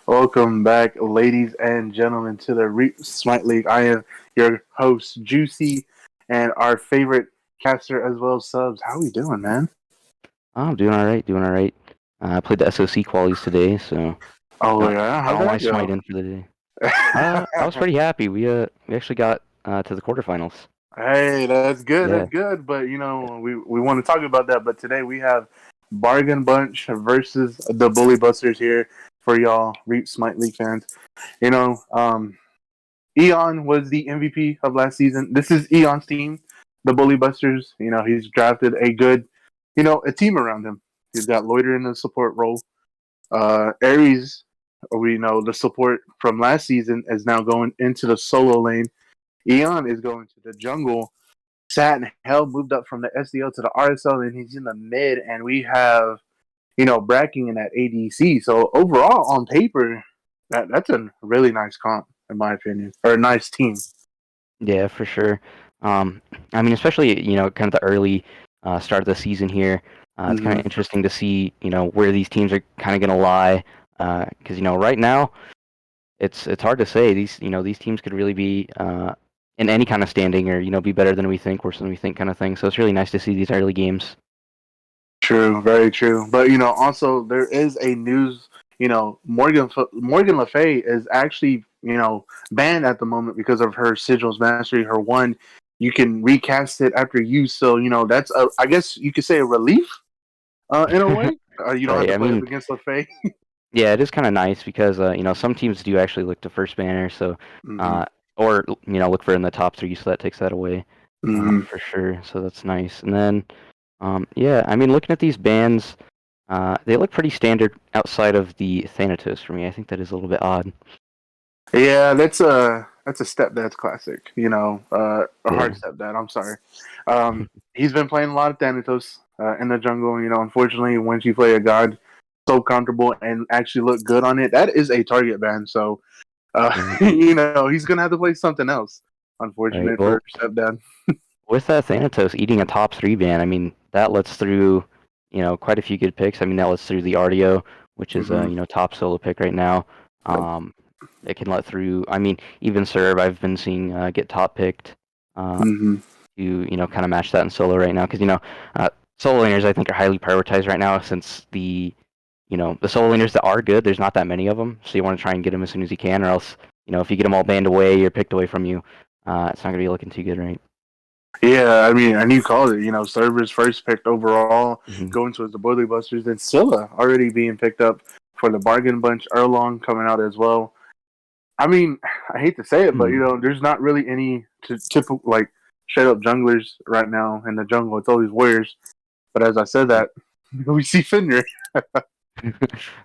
Welcome back, ladies and gentlemen, to the Smite League. I am your host, Juicy, and our favorite caster as well, Subs. How we doing, man? I'm doing all right, doing all right. I played the SOC qualies today, so Oh got yeah, got how'd all my that smite go? in for the day. I was pretty happy. We actually got to the quarterfinals. Hey, that's good. Yeah, That's good. But we want to talk about that. But today we have Bargain Bunch versus the Bully Busters here for y'all, Reap Smite League fans. You know, um, Eon was the MVP of last season. This is Eon's team, the Bully Busters. He's drafted a good, a team around him. He's got Loiter in the support role. Ares, we know the support from last season is now going into the solo lane. Eon is going to the jungle. Sat and Hell moved up from the SDO to the RSL, and he's in the mid. And we have, Bracking in that ADC. So overall, on paper, that's a really nice comp, in my opinion, or a nice team. yeah, for sure. Um, I mean, especially kind of the early start of the season here. It's kind Mm-hmm. of interesting to see where these teams are kind of going to lie, because right now it's hard to say. These teams could really be in any kind of standing, or be better than we think, worse than we think, kind of thing. So it's really nice to see these early games. True, very true. But also there is a news. Morgan Le Fay is actually banned at the moment because of her sigils mastery. Her one, you can recast it after use. So that's I guess you could say a relief, in a way. You don't have Right. to I play up mean, against Le Fay. yeah, it is kind of nice because some teams do actually look to first banner, so Mm-hmm. uh, or look for in the top three, so that takes that away, Mm-hmm. for sure. So that's nice. And then, yeah, I mean, looking at these bans, they look pretty standard outside of the Thanatos for me. I think that is a little bit odd. Yeah, that's a stepdad's classic. A hard Yeah. stepdad. I'm sorry. He's been playing a lot of Thanatos in the jungle. Unfortunately, once you play a god so comfortable and actually look good on it, that is a target ban. So, Right. he's gonna have to play something else. Right. Unfortunate for Well, stepdad. with that Thanatos eating a top three ban, I mean, that lets through, quite a few good picks. I mean, that lets through the RDO, which is Mm-hmm. top solo pick right now. Yep. It can let through. I mean, even Serve, I've been seeing get top picked uh, Mm-hmm. to kind of match that in solo right now because solo laners I think are highly prioritized right now since the solo laners that are good, there's not that many of them, so you want to try and get them as soon as you can, or else if you get them all banned away or picked away from you, it's not gonna be looking too good, right? Yeah, I mean, and you called it. Server's first picked overall, Hmm. going towards the Boiler Busters. Then Scylla already being picked up for the Bargain Bunch. Erlong coming out as well. I mean, I hate to say it, but there's not really any typical like straight up junglers right now in the jungle. It's always warriors. But as I said that, we see Fenrir.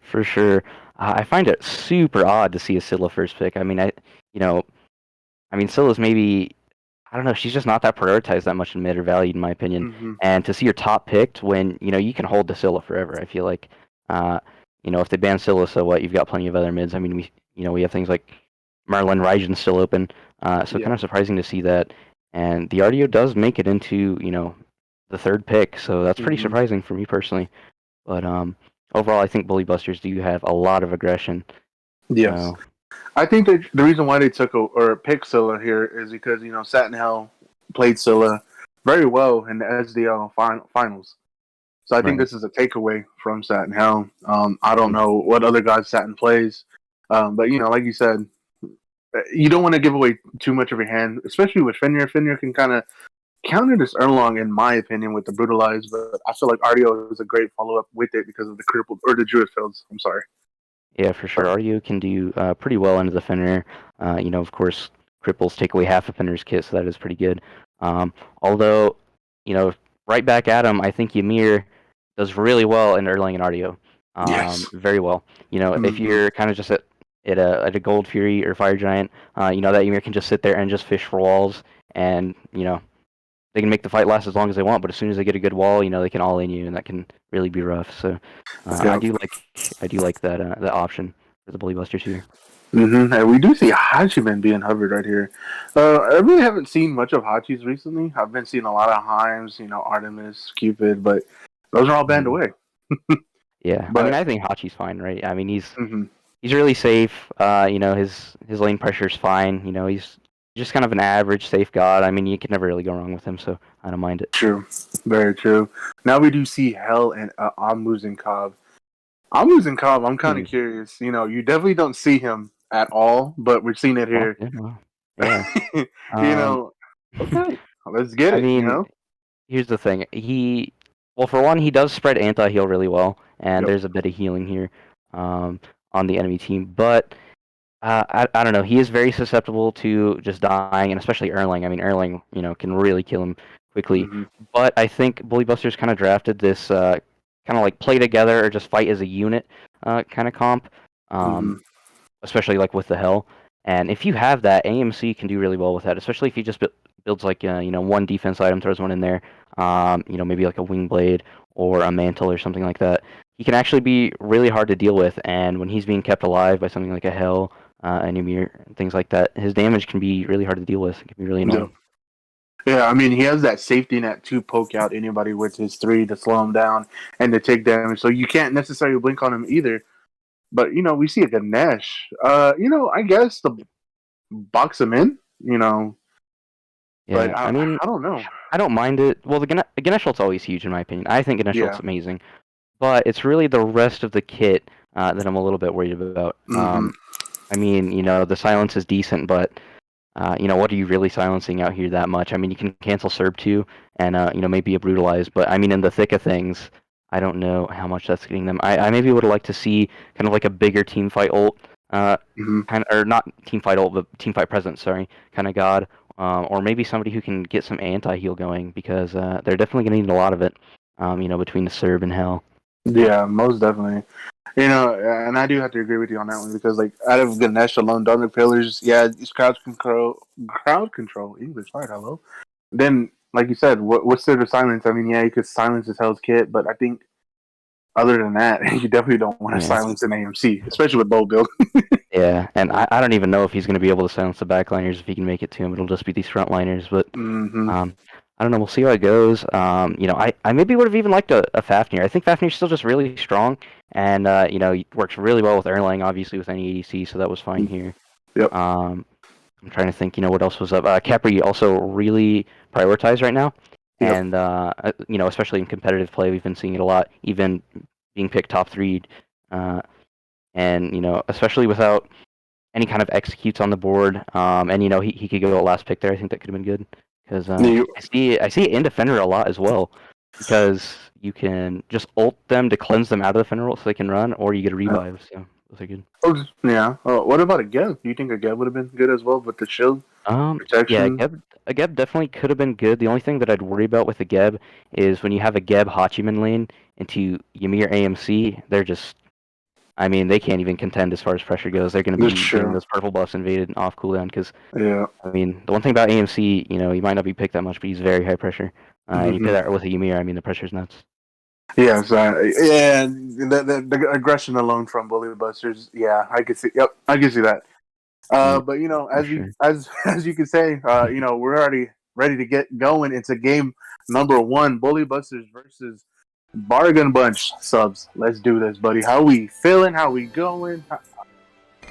For sure. I find it super odd to see a Scylla first pick. I mean, you know, Scylla's maybe, I don't know, she's just not that prioritized that much in mid or value, in my opinion. Mm-hmm. And to see her top picked when, you can hold the Scylla forever, I feel like. Uh, if they ban Scylla, so what? You've got plenty of other mids. I mean, we have things like Merlin, Raijin still open. So Yeah. kind of surprising to see that. And the RDO does make it into, the third pick. So that's pretty Mm-hmm. surprising for me personally. But overall, I think Bully Busters do have a lot of aggression. Yes. So I think that the reason why they took or picked Scylla here is because Satin Hell played Scylla very well in the SDL finals. So I think right. this is a takeaway from Satin Hell. I don't know what other guys Satin plays, but like you said, you don't want to give away too much of your hand, especially with Fenrir. Fenrir can kind of counter this Erlong, in my opinion, with the brutalize. But I feel like RDO is a great follow up with it because of the crippled or the Druid fields. I'm sorry. Yeah, for sure. RDO can do pretty well into the Fenrir. Of course, cripples take away half of Fenrir's kit, so that is pretty good. Although, you know, right back at him, I think Ymir does really well in Erlang and RDO. Yes. Very well. If Mm-hmm. you're kind of just at a Gold Fury or Fire Giant, that Ymir can just sit there and just fish for walls, and they can make the fight last as long as they want. But as soon as they get a good wall, they can all in you, and that can really be rough. So Yep. I do like that option for the Bully Busters here. Mm-hmm. And we do see Hachiman being hovered right here. I really haven't seen much of Hachis recently. I've been seeing a lot of Heims, Artemis, Cupid, but those are all banned Mhm. away. Yeah, I mean, But I think Hachi's fine, right? I mean, he's mm-hmm. he's really safe. His lane pressure is fine. He's just kind of an average safe god. I mean, you can never really go wrong with him, so I don't mind it. True, very true. Now we do see Hell and Amuz and Cobb. Amuz and Cobb, I'm kind of Hmm. curious. You definitely don't see him at all, but we're seeing it Well, here. yeah. you Um, know, okay, let's get I it. mean, here's the thing. Well, for one, he does spread anti-heal really well, and Yep. there's a bit of healing here, um, on the enemy team. But I don't know. He is very susceptible to just dying, and especially Erling. I mean, Erling, can really kill him quickly. Mm-hmm. But I think Bully Busters kind of drafted this kind of like play together or just fight as a unit kind of comp. Mm-hmm. Um, especially like with the Hell. And if you have that, AMC can do really well with that, especially if he just builds like one defense item, throws one in there, maybe like a wing blade or a mantle or something like that. He can actually be really hard to deal with, and when he's being kept alive by something like a Hell, an Ymir, things like that, his damage can be really hard to deal with. It can be really Yep. annoying. Yeah, I mean, he has that safety net to poke out anybody with his 3 to slow him down and to take damage. So you can't necessarily blink on him either. But we see a Ganesh. I guess the box him in. But Yeah, I mean, I don't know. I don't mind it. Well, the Ganesh ult's always huge in my opinion. I think Ganesh ult's Yeah. amazing. But it's really the rest of the kit that I'm a little bit worried about. Mm-hmm. I mean, the silence is decent, but what are you really silencing out here that much? I mean, you can cancel Serb too, and maybe a brutalize, but I mean, in the thick of things, I don't know how much that's getting them. I maybe would like to see kind of like a bigger team fight ult, uh, Mm-hmm. kind of, or not team fight ult, but team fight presence. Sorry, kind of god, or maybe somebody who can get some anti heal going because they're definitely going to need a lot of it. Between the Serb and Hell. Yeah, most definitely. And I do have to agree with you on that one because, like, out of Ganesh alone, Dark Pillars, yeah, it's crowd control, English, right? Hello. Then, like you said, what's there to silence? I mean, yeah, you could silence his Hell's Kit, but I think other than that, you definitely don't want to Yeah. silence an AMC, especially with low build. Yeah, and I don't even know if he's going to be able to silence the backliners if he can make it to him. It'll just be these frontliners, but Mm-hmm. I don't know. We'll see how it goes. I maybe would have even liked a Fafnir. I think Fafnir's still just really strong, and he works really well with Erlang, obviously with any ADC, so that was fine here. Yep. I'm trying to think. What else was up? Capri also really prioritized right now, Yep. and especially in competitive play, we've been seeing it a lot, even being picked top 3. And especially without any kind of executes on the board, and he could go last pick there. I think that could have been good because You, I see it in Defender a lot as well because you can just ult them to cleanse them out of the Defender ult so they can run, or you get a revive. So those are good. yeah. What about a Geb? Do you think a Geb would have been good as well with the shield Yeah, protection? A Geb definitely could have been good. The only thing that I'd worry about with a Geb is when you have a Geb Hachiman lane into Ymir AMC, they're just I mean, they can't even contend as far as pressure goes. They're going to That's be getting true. those purple buffs invaded off cooldown because, Yeah. I mean, the one thing about AMC, he might not be picked that much, but he's very high pressure. And you Mm-hmm. pair that with a Ymir, I mean, the pressure's nuts. Yeah, so, yeah, the aggression alone from Bully Busters. Yeah, I could see. Yep, I could see that. Yeah, But for as we sure. as you can say, we're already ready to get going into game number 1: Bully Busters versus Bargain Bunch subs. Let's do this, buddy. How we feeling? How we going? I'm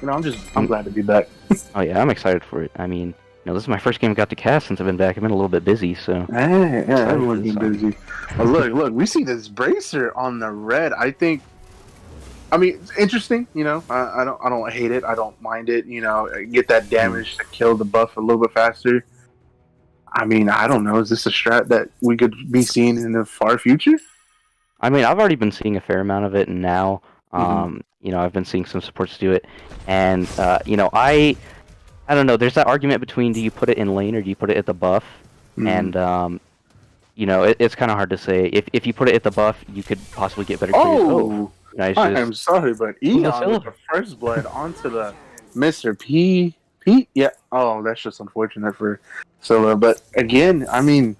Mm, glad to be back. Oh, yeah, I'm excited for it. I mean, this is my first game I got to cast since I've been back. I've been a little bit busy, so Hey, yeah, excited for everyone's this been one. busy. Look, we see this bracer on the red. I mean, it's interesting. I don't hate it. I don't mind it. Get that Mm. damage to kill the buff a little bit faster. I mean, I don't know. Is this a strat that we could be seeing in the far future? I mean, I've already been seeing a fair amount of it, and now, Mm-hmm. I've been seeing some supports do it. And, I don't know. There's that argument between do you put it in lane or do you put it at the buff? Mm-hmm. And it's kind of hard to say. If you put it at the buff, you could possibly get better clears. Oh, Oh, nice. I am Just sorry, but was a Eon with the silver. first blood onto the Mr. P. Pete. Yeah. Oh, that's just unfortunate for Scylla. But again, I mean,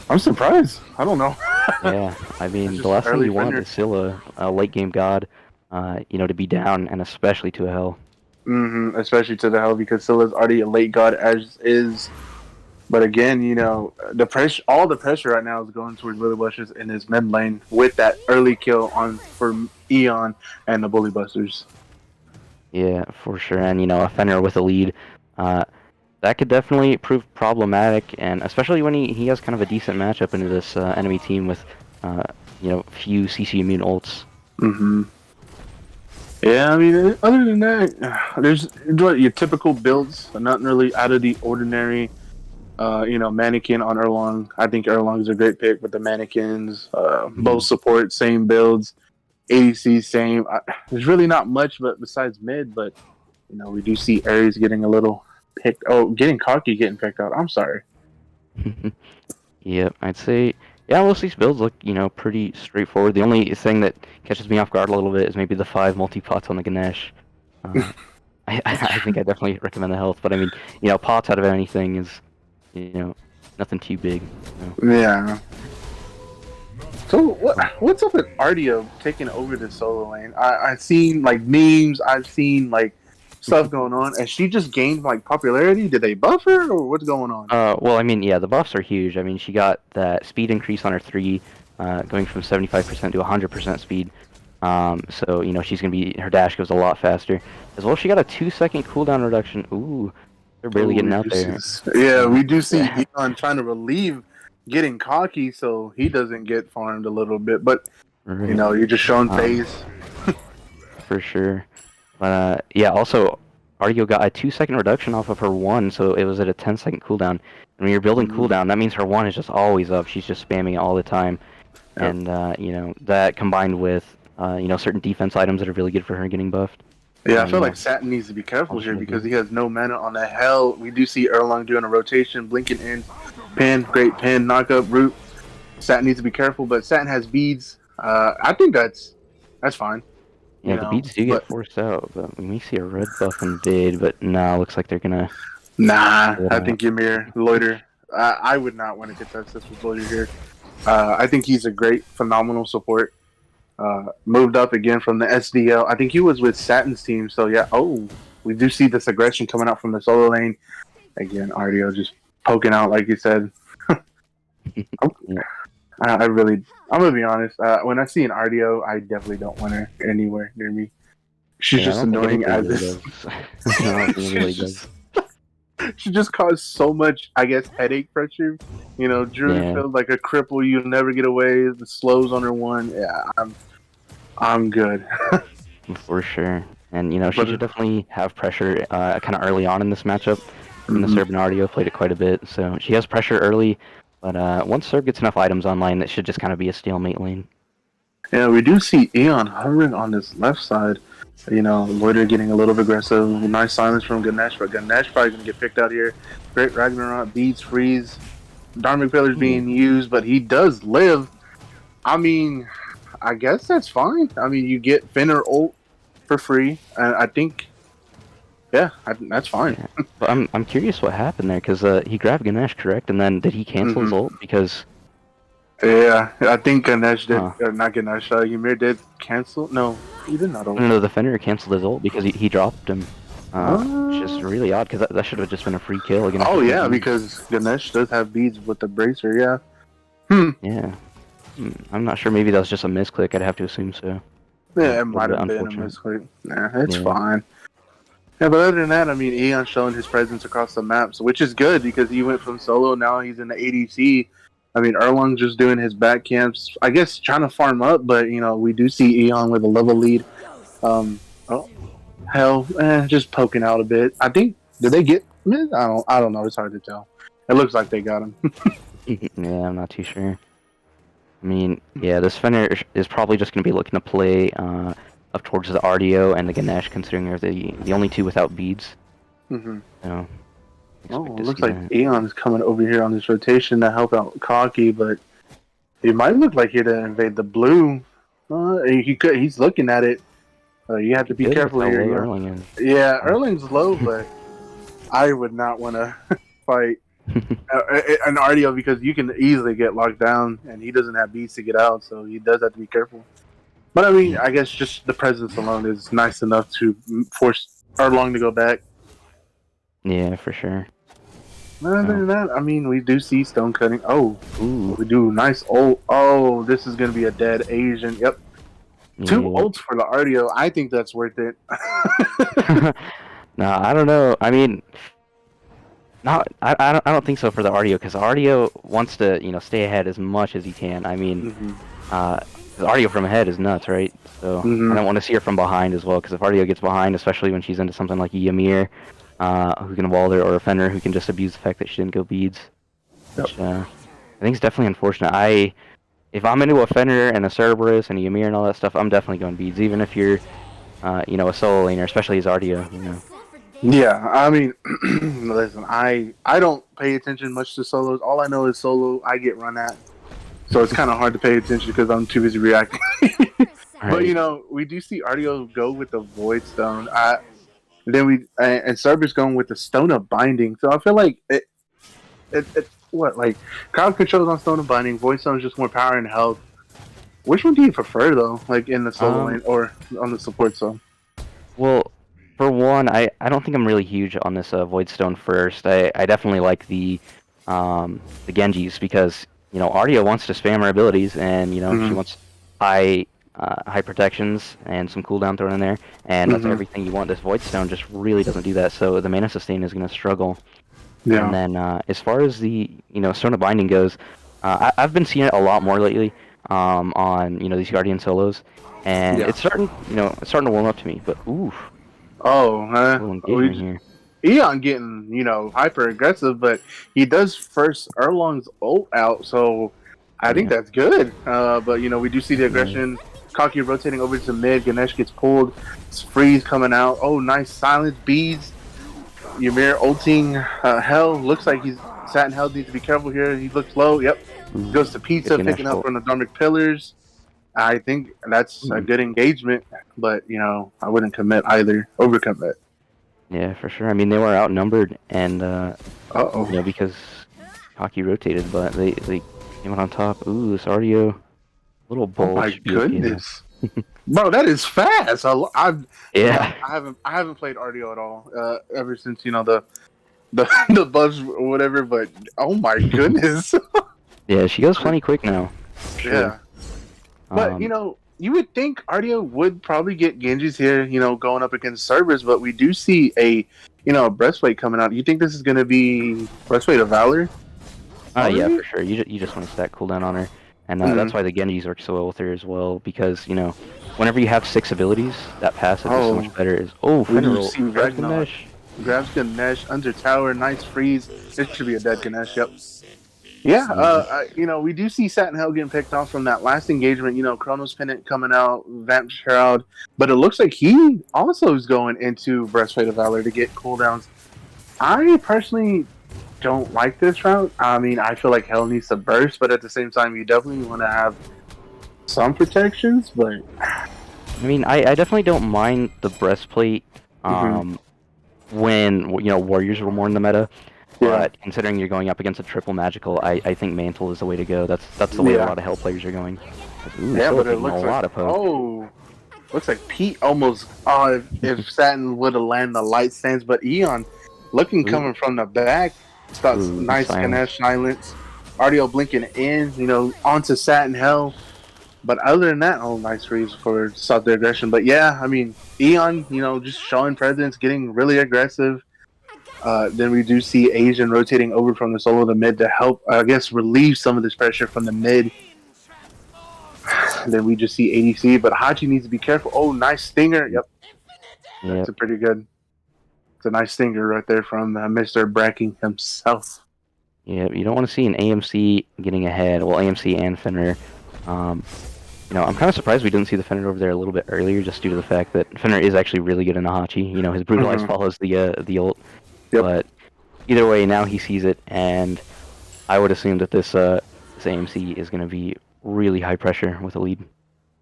I'm surprised. I don't know. Yeah, I That's mean, the just last thing early you want fender. is Scylla, a late game god, to be down, and especially to a hell. Especially to the hell because Scylla's already a late god as is. But again, the pressure, all the pressure right now is going towards Lily Busters in his mid lane with that early kill on for Eon and the Bully Busters. Yeah, for sure. And a Fenrir with a lead, uh, that could definitely prove problematic, and especially when he has kind of a decent matchup into this enemy team with uh, few CC immune ults. Hmm. Yeah, I mean, other than that, there's what your typical builds, nothing really out of the ordinary. Mannequin on Erlong. I think Erlong is a great pick with the mannequins. Both support, same builds. ADC, same. There's really not much, but besides mid, but we do see Ares getting a little picked. Oh, getting cocky, getting picked out. I'm sorry. Yep, I'd say, yeah, most of these builds look, pretty straightforward. The only thing that catches me off guard a little bit is maybe the 5 multi-pots on the Ganesh. Uh, I think I definitely recommend the health, but I mean, pots out of anything is, you know, nothing too big. Yeah. So what's up with Ardio taking over the solo lane? I've seen like memes. I've seen like stuff going on, and she just gained like popularity. Did they buff her, or what's going on? Well, I mean, yeah, the buffs are huge. I mean, she got that speed increase on her 3, going from 75% to 100% speed. So, she's gonna be, her dash goes a lot faster. As well, she got a 2-second cooldown reduction. Ooh, they're barely Oh, getting we out do see there. this. Yeah, we do see Yeah. Eon trying to relieve getting cocky so he doesn't get farmed a little bit. But Right. you're just showing Um, phase. for sure. But yeah, also, Argo got a 2-second reduction off of her 1, so it was at a 10-second cooldown. And when you're building Mm-hmm. cooldown, that means her 1 is just always up. She's just spamming it all the time. Yep. And, that combined with, certain defense items that are really good for her getting buffed. Yeah, I feel like Satin needs to be All careful she's here gonna because do. he has no mana on the hell. We do see Erlong doing a rotation, blinking in, pin, great pin, knock up, root. Satin needs to be careful, but Satin has beads. I think that's fine. Yeah, the beads do get But forced out, but we may see a red buff invade, but no, looks like they're gonna nah, pull it I out. think Ymir, Loiter. I would not want to contest this with Loiter here. I think he's a great, phenomenal support. Moved up again from the SDL. I think he was with Satin's team. So yeah. Oh, we do see this aggression coming out from the solo lane. Again, RDO just poking out, like you said. Yeah, I really, I'm gonna be honest. When I see an RDO, I definitely don't want her anywhere near me. She's yeah, I just don't think annoying anybody as really this. does. I don't think anybody She's does. just, she just caused so much, I guess, headache pressure. Druid Yeah, feels like a cripple. You'll never get away. The slows on her one. Yeah, I'm good. for sure. And she But should definitely have pressure kind of early on in this matchup. I mean, the mhm. Serb and Ardio played it quite a bit, so she has pressure early. But once Serb gets enough items online, that should just kind of be a stalemate lane. Yeah, we do see Eon hovering on this left side. Loiter getting a little bit aggressive. Nice silence from Ganesh, but Ganesh probably going to get picked out here. Great Ragnarok, beats, freeze. Dharmic Pillar's Yeah. being used, but he does live. I mean, I guess that's fine. I mean, you get Fenner ult for free. And I think, yeah, that's fine. Yeah. But I'm curious what happened there, because he grabbed Ganesh, correct? And then did he cancel his Hmm. ult? Because, Yeah, I think Ganesh did, huh. not Ganesh, Ymir did cancel. No, he did not ult. No, the Fenrir canceled his ult because he dropped him. Which is Uh, really odd, because that should have just been a free kill. Ganesh oh, has no yeah, beam. because Ganesh does have beads with the bracer, yeah. Hmm. Yeah. I'm not sure. Maybe that was just a misclick. I'd have to assume so. Yeah, it A little might bit have been a unfortunate. misclick. Nah, it's Yeah. fine. Yeah, but other than that, I mean, Eon's showing his presence across the maps, which is good because he went from solo, now he's in the ADC. I mean, Erlong's just doing his back camps, I guess trying to farm up, but, we do see Eon with a level lead. Oh, hell, just poking out a bit. I think, did they get mid? I don't know, it's hard to tell. It looks like they got him. Yeah, I'm not too sure. I mean, yeah, this Fenrir is probably just going to be looking to play up towards the RDO and the Ganesh, considering they're the only two without beads. Hmm. So, Oh, expect it to looks see like that. Eon's coming over here on this rotation to help out Cocky, but it might look like he'd invade the blue. He could. He's looking at it. You have to He be could with careful how here. low Erling is. Yeah, Erling's low, but I would not want to fight an RDO because you can easily get locked down, and he doesn't have beats to get out, so he does have to be careful. But I mean, I guess just the presence alone is nice enough to force Erlong to go back. Yeah, for sure. Other Oh. than that, I mean, we do see stone cutting. Oh, Ooh. we do nice. Oh, this is gonna be a dead Asian. Yep. Two Yeah. ults for the RDO. I think that's worth it. No, I don't know. I mean, not. I don't think so for the RDO because RDO wants to stay ahead as much as he can. I mean, hmm uh, the RDO from ahead is nuts, right? So I hmm don't want to see her from behind as well because if RDO gets behind, especially when she's into something like Ymir, who can wall her, or a Fenrir who can just abuse the fact that she didn't go beads, Yep. which I think is definitely unfortunate. If I'm into a Fenrir and a Cerberus and a Ymir and all that stuff, I'm definitely going beads, even if you're a solo laner, especially as RDO. Yeah, I mean, listen, I don't pay attention much to solos. All I know is solo. I get run at, so it's kind of hard to pay attention because I'm too busy reacting. But Right. we do see RDO go with the Void Stone. Then and Cerberus going with the Stone of Binding. So I feel like it what like crowd controls on Stone of Binding. Void Stone is just more power and health. Which one do you prefer though? Like in the solo Um, lane or on the support zone? well, for one, I don't think I'm really huge on this Void Stone first. I definitely like the Genjis because Ardia wants to spam her abilities and she hmm wants high protections and some cooldown thrown in there, and that's hmm everything you want. This Void Stone just really doesn't do that, so the mana sustain is going to struggle. And Yeah. then as far as the Stone of Binding goes, I've been seeing it a lot more lately on these Guardian solos, and Yeah. it's starting to warm up to me. But ooh, Oh, a little we engagement here. Eon getting hyper aggressive, but he does first Erlong's ult out, so I think Yeah, that's good. But we do see the yeah. aggression. Kaki rotating over to mid. Ganesh gets pulled. Freeze coming out. Oh, nice silence. Bees. Ymir ulting. Hell looks like he's sat in hell. Needs to be careful here. He looks low. Yep. Ooh, Goes to good pizza, Ganesh picking up ult. from the Dharmic pillars. I think that's a Ooh, good engagement, but I wouldn't commit either. Overcommit. yeah, for sure. I mean, they were outnumbered, and Uh oh. because Hockey rotated, but they came out on top. Ooh, this RDO little Oh bull my should be okay though. goodness. Bro, that is fast. Yeah, I haven't played RDO at all ever since the the buffs or whatever. But oh my goodness, yeah, she goes plenty quick now, for sure. yeah. But Um, you would think RDO would probably get Genjis here. Going up against servers, but we do see a breastplate coming out. You think this is going to be breastplate of valor yeah, already? for sure. You just want to stack cooldown on her, and Mm-hmm. that's why the Genjis work so well with her as well. Because whenever you have 6 abilities, that passive is so much Oh, better. we do Fenrir see grabs Ragnar Ganesh. grabs Ganesh under tower, nice freeze. This should be a dead Ganesh. Yep. Yeah, Yeah, we do see Satin Hell getting picked off from that last engagement. Chronos Pennant coming out, Vamp Shroud, but it looks like he also is going into Breastplate of Valor to get cooldowns. I personally don't like this route. I mean, I feel like Hell needs to burst, but at the same time, you definitely want to have some protections. But I mean, I definitely don't mind the breastplate. mhm. Um, when warriors were more in the meta. Yeah, But considering you're going up against a triple magical, I think mantle is the way to go. That's the way a yeah, lot of hell players are going. Ooh, yeah. still But it taking a looks like lot of poke. looks like Pete almost. If Satin would have landed the light stands, but Eon looking Ooh, coming from the back. Starts ooh, nice silence. Ganesh silence. RDO blinking in, onto Satin Hell. But other than that, oh, nice freeze for South aggression. But yeah, I mean, Eon, just showing presence, getting really aggressive. Then we do see Asian rotating over from the solo to the mid to help, I guess, relieve some of this pressure from the mid. Then we just see ADC, but Hachi needs to be careful. Oh, nice stinger. Yep, that's Yep, a pretty good. It's a nice stinger right there from Mr. Bracking himself. yep. You don't want to see an AMC getting ahead. Well, AMC and Fenrir. Um, I'm kind of surprised we didn't see the Fenrir over there a little bit earlier, just due to the fact that Fenrir is actually really good in Ahachi. His brutalize hmm follows the ult, Yep. but either way, now he sees it, and I would assume that this AMC is going to be really high pressure with a lead.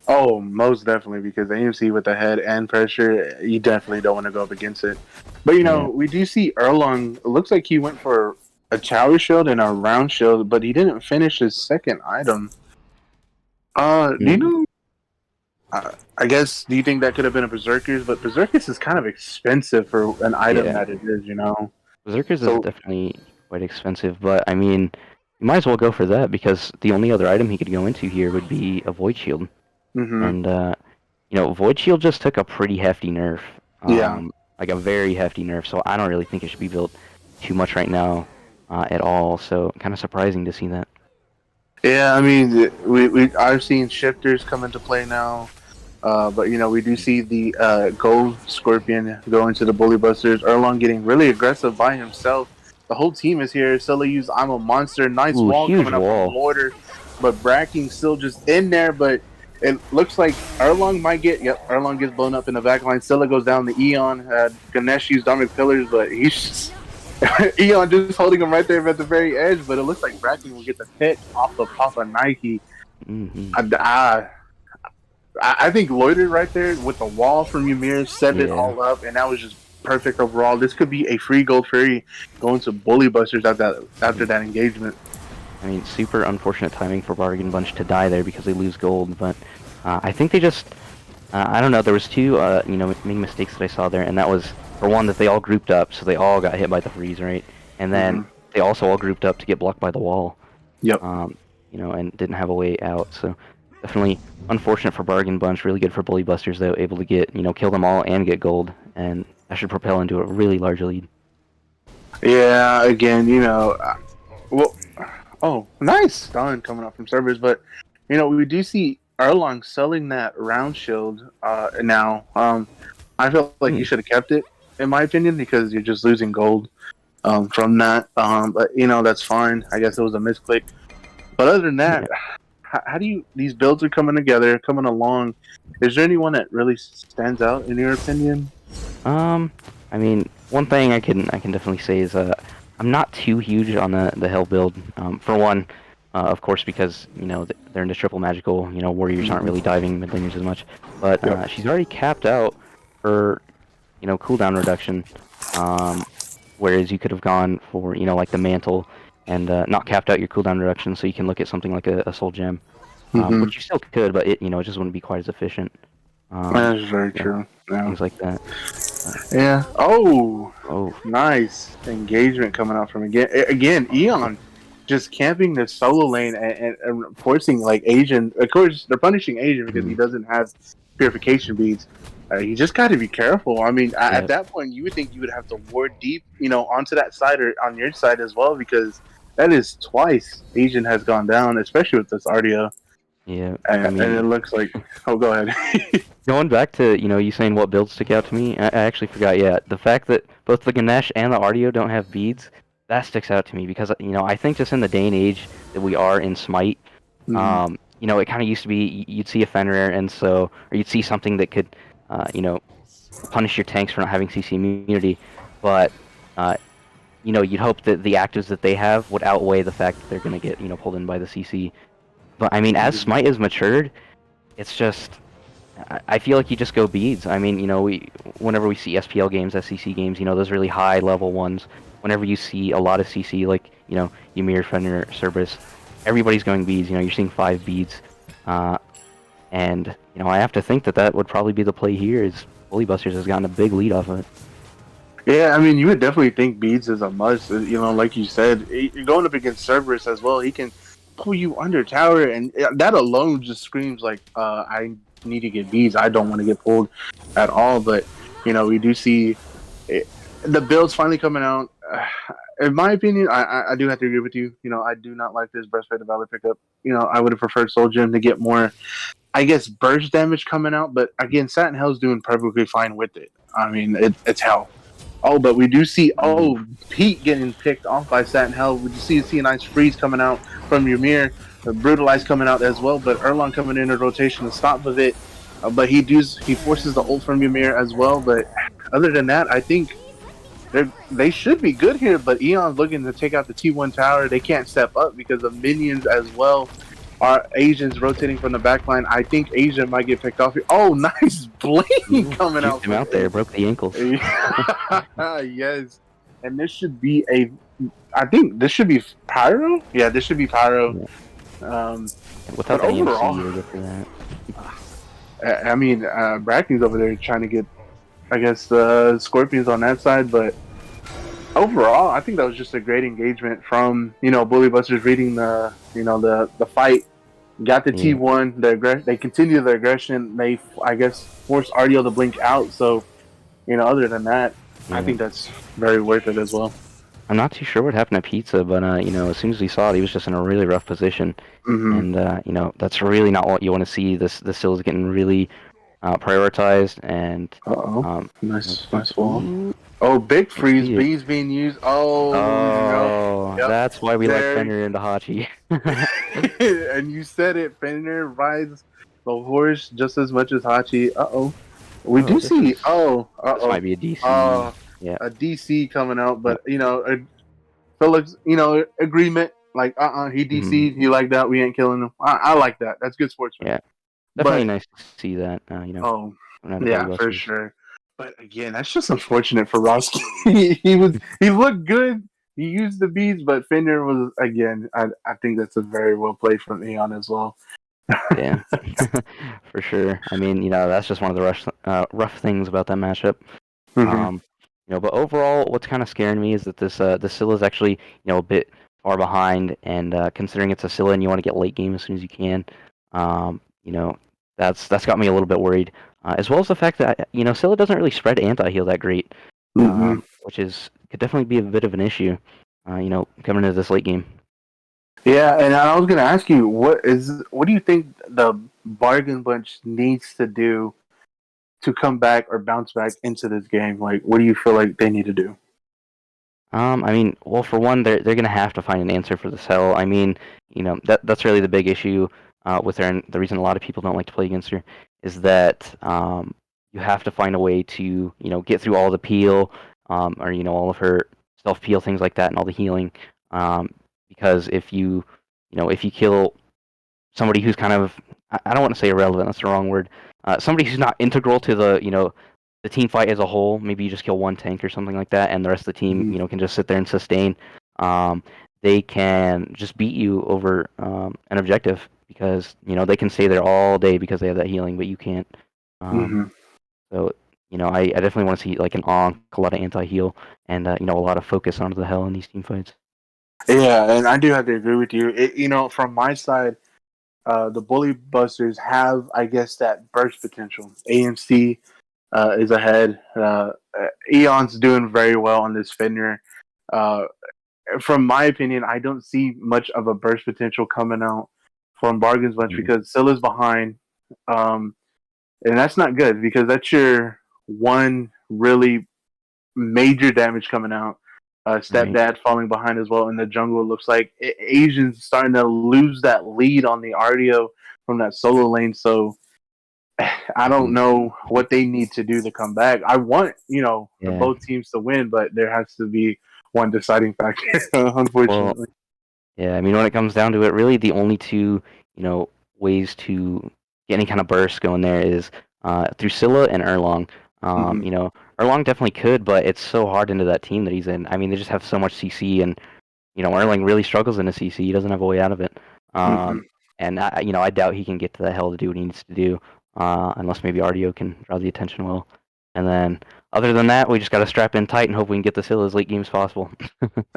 Oh, most definitely, because AMC with the head and pressure, you definitely don't want to go up against it. But Yeah. we do see Erlong. It looks like he went for a tower shield and a round shield, but he didn't finish his second item. Do you Mm, know? I guess. Do you think that could have been a Berserkers? But Berserkers is kind of expensive for an item yeah. that it is. Berserkers is So, definitely quite expensive, but I mean, you might as well go for that because the only other item he could go into here would be a Void Shield. hmm And Void Shield just took a pretty hefty nerf. Yeah. Like a very hefty nerf. So I don't really think it should be built too much right now at all. So kind of surprising to see that. Yeah, I mean, I've seen shifters come into play now. But we do see the gold scorpion go into the bully busters. Erlong getting really aggressive by himself. The whole team is here. Scylla used I'm a monster. Nice Ooh, wall huge coming up from wall. Loiter, but Bracking still just in there. But it looks like Erlong might get. Yep, Erlong gets blown up in the back line. Scylla goes down. The Eon Ganesh used Dharmic Pillars, but he's just Eon just holding him right there at the very edge. But it looks like Bracking will get the pick off of Nike. Hmm. I think Loiter right there with the wall from Ymir set it Yeah. all up, and that was just perfect overall. This could be a free gold fairy going to Bully Busters after that engagement. I mean, super unfortunate timing for Bargain Bunch to die there because they lose gold, but I think they just, I don't know, there was two, main mistakes that I saw there, and that was, for one, that they all grouped up, so they all got hit by the freeze, right? And then they also all grouped up to get blocked by the wall. Yep. And didn't have a way out, so definitely unfortunate for Bargain Bunch, really good for Bully Busters, though, able to get, kill them all and get gold, and that should propel into a really large lead. Yeah, again, well, oh, nice stun coming up from servers, but we do see Erlong selling that round shield now. I feel like you should have kept it, in my opinion, because you're just losing gold from that. But that's fine. I guess it was a misclick. But other than that, how do you? These builds are coming together, coming along. Is there anyone that really stands out in your opinion? I mean, one thing I can definitely say is I'm not too huge on the Hell build. For one, of course, because they're into triple magical. Warriors aren't really diving mid laners as much. But Yep. she's already capped out her cooldown reduction. Whereas you could have gone for like the mantle and not capped out your cooldown reduction, so you can look at something like a soul gem, which you still could, but it just wouldn't be quite as efficient. That's very Yeah, true. Yeah. things like that. Yeah. Oh, Oh, nice engagement coming out from again. Eon just camping the solo lane and forcing like Asian. Of course, they're punishing Asian because he doesn't have purification beads. You just got to be careful. I mean, at that point, you would think you would have to ward deep, onto that side or on your side as well, because that is twice Asian has gone down, especially with this RDO. yeah. And, I mean, and it looks like. Oh, go ahead. going back to you saying what builds stick out to me, I actually forgot. Yeah, the fact that both the Ganesh and the RDO don't have beads, that sticks out to me because I think just in the day and age that we are in Smite, it kind of used to be you'd see a Fenrir or you'd see something that could, punish your tanks for not having CC immunity, but you'd hope that the actives that they have would outweigh the fact that they're going to get pulled in by the CC. But I mean, as Smite has matured, it's just I feel like you just go beads. I mean, whenever we see SPL games, SCC games, those really high level ones. Whenever you see a lot of CC, like Ymir, Fenrir, Cerberus, everybody's going beads. You're seeing 5 beads, and I have to think that would probably be the play here. Is Bully Busters has gotten a big lead off of it. Yeah, I mean, you would definitely think beads is a must. Like you said, you're going up against Cerberus as well. He can pull you under tower, and that alone just screams like, I need to get beads. I don't want to get pulled at all. But we do see the builds finally coming out. In my opinion, I do have to agree with you. I do not like this Breastplate of Valor pickup. I would have preferred Soul Gem to get more, I guess, burst damage coming out. But again, Satin Hell's doing perfectly fine with it. I mean, it's Hell. Oh, but we do see Pete getting picked off by Satin Hell. We do see a nice freeze coming out from Ymir, Brutalize coming out as well, but Erlong coming in a rotation to stop with it. But he forces the ult from Ymir as well. But other than that, I think they should be good here. But Eon's looking to take out the T1 tower. They can't step up because of minions as well. Our Asians rotating from the back line. I think Asia might get picked off here. Oh, nice bling coming out. Him out there, broke the ankles. Yes. And this should be I think this should be Pyro? Yeah, this should be Pyro. Yeah. Without the overall, EMC, you'll get for that. I mean, Bracken's over there trying to get, I guess, the Scorpions on that side, but overall, I think that was just a great engagement from Bully Busters reading the fight got the Yeah, T1. They continue their aggression. They, I guess, force RDO to blink out. So, other than that, I yeah. think that's very worth it as well. I'm not too sure what happened to Pizza, but as soon as we saw it, he was just in a really rough position, Mm-hmm. and that's really not what you want to see. This still is getting really prioritized, and Uh-oh. um, Nice fall. ooh, Oh, big let's freeze. see it. Bees being used. Oh, no. Oh, Yep. that's why we like There. Fenrir and Hachi. And you said it. Fenrir rides the horse just as much as Hachi. Uh-oh. We Oh, do see. Oh, this might uh-oh. be a DC. Uh, Yeah, a DC coming out, yeah, but, Phillips, agreement. Like, he mhm, DC'd. He like that. We ain't killing him. I like that. That's good sportsmanship. yeah. Definitely But nice to see that. oh, From the Bully yeah, for Busters. sure. But again, that's just unfortunate for Roski. he looked good. He used the beads, but Fender was again. I think that's a very well played from Eon as well. Yeah, for sure. I mean, that's just one of the rough things about that matchup. Mm-hmm. Um, but overall, what's kind of scaring me is that this Scylla is actually a bit far behind, and considering it's a Scylla and you want to get late game as soon as you can, um, you know, that's got me a little bit worried. As well as the fact that Scylla doesn't really spread anti-heal that great, Mm-hmm. which could definitely be a bit of an issue. Coming into this late game. Yeah, and I was gonna ask you, what do you think the bargain bunch needs to do to come back or bounce back into this game? Like, what do you feel like they need to do? I mean, well, for one, they're gonna have to find an answer for the cell. I mean, that's really the big issue with her, and the reason a lot of people don't like to play against her is that you have to find a way to get through all the peel, or all of her self peel things like that, and all the healing. Um, because if you kill somebody who's kind of, I don't want to say irrelevant, that's the wrong word. Somebody who's not integral to the team fight as a whole. Maybe you just kill one tank or something like that, and the rest of the team, Mm-hmm. can just sit there and sustain. They can just beat you over an objective because they can stay there all day because they have that healing, but you can't. Um, Mm-hmm. so I definitely want to see like an onk, a lot of anti-heal, and a lot of focus onto the hell in these team fights. Yeah, and I do have to agree with you. From my side, the Bully Busters have, I guess, that burst potential. AMC is ahead. Eon's doing very well on this Fenrir. Uh, from my opinion, I don't see much of a burst potential coming out from Bargain's Bunch Mm, because Scylla's behind. Um, and that's not good because that's your one really major damage coming out. right. Stepdad falling behind as well in the jungle. It looks like Asians starting to lose that lead on the RDO from that solo lane. So I don't Mhm. know what they need to do to come back. I want the Yeah. both teams to win, but there has to be one deciding factor. Well, Unfortunately. yeah, I mean, when it comes down to it, really the only two, ways to get any kind of burst going there is through Scylla and Erlong. Mm-hmm. Erlong definitely could, but it's so hard into that team that he's in. I mean, they just have so much CC, and Erling really struggles in a CC. He doesn't have a way out of it. Mm-hmm. And I doubt he can get to the hell to do what he needs to do, unless maybe RDO can draw the attention well. And then, other than that, we just got to strap in tight and hope we can get the Scylla as late game as possible.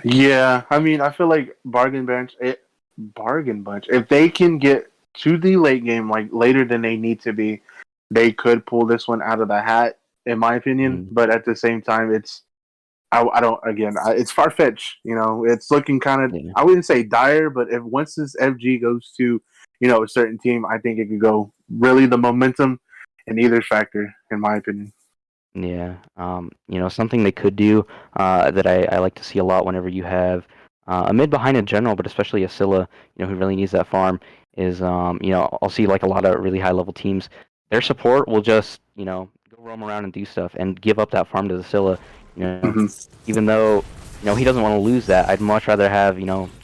Yeah, I mean, I feel like bargain bunch. If they can get to the late game, like later than they need to be, they could pull this one out of the hat, in my opinion. Mm, But at the same time, I don't. Again, it's far fetched. It's looking kind of. yeah. I wouldn't say dire, but if once this FG goes to a certain team, I think it could go really the momentum in either factor, in my opinion. Yeah, something they could do that I like to see a lot whenever you have a mid behind in general, but especially a Scylla, who really needs that farm, is I'll see like a lot of really high level teams. Their support will just go roam around and do stuff and give up that farm to the Scylla. You know, Mm-hmm. even though he doesn't want to lose that, I'd much rather have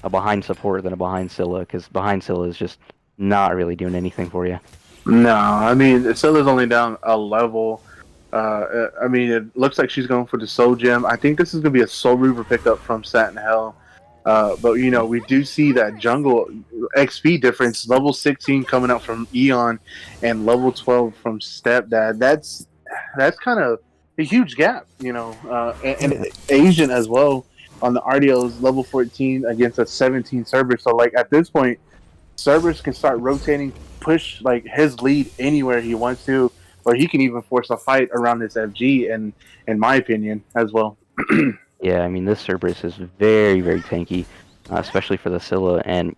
a behind support than a behind Scylla because behind Scylla is just not really doing anything for you. No, I mean Scylla's only down a level. I mean, it looks like she's going for the Soul Gem. I think this is going to be a Soul Reaver pickup from Satin Hell. But we do see that jungle XP difference. Level 16 coming out from Eon, and level 12 from Stepdad. That's kind of a huge gap, and Yeah. Asian as well on the RDO's level 14 against a 17 server. So like at this point, Cerberus can start rotating, push like his lead anywhere he wants to, or he can even force a fight around this FG. And in my opinion, as well. Yeah, I mean this Cerberus is very, very tanky, especially for the Scylla, and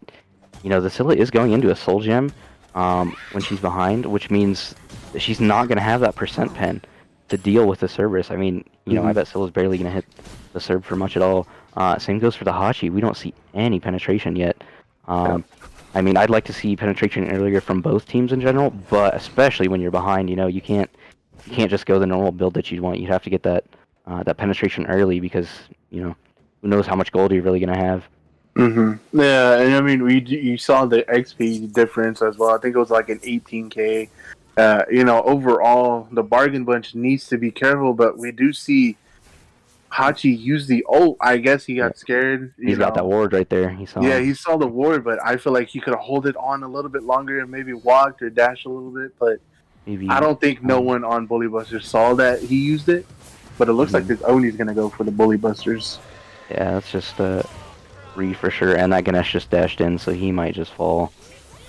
the Scylla is going into a Soul Gem when she's behind, which means that she's not going to have that percent pen to deal with the Cerberus. I mean, I Mhm. bet Scylla's barely going to hit the Cerb for much at all. Same goes for the Hachi. We don't see any penetration yet. Yeah. I mean, I'd like to see penetration earlier from both teams in general, but especially when you're behind, you can't just go the normal build that you'd want. You'd have to get that penetration early because who knows how much gold you're really going to have. Yeah, and I mean, you saw the XP difference as well. I think it was like an 18K. Overall, the bargain bunch needs to be careful, but we do see Hachi use the ult. I guess he Yeah, got scared. he's got that ward right there. He saw Yeah, him. he saw the ward, but I feel like he could have hold it on a little bit longer and maybe walked or dashed a little bit. But I Maybe. don't think no one on Bully Busters saw that he used it. But it looks like Mhm. this Oni's gonna go for the Bully Busters. Yeah, that's just free for sure. And that Ganesh just dashed in, so he might just fall.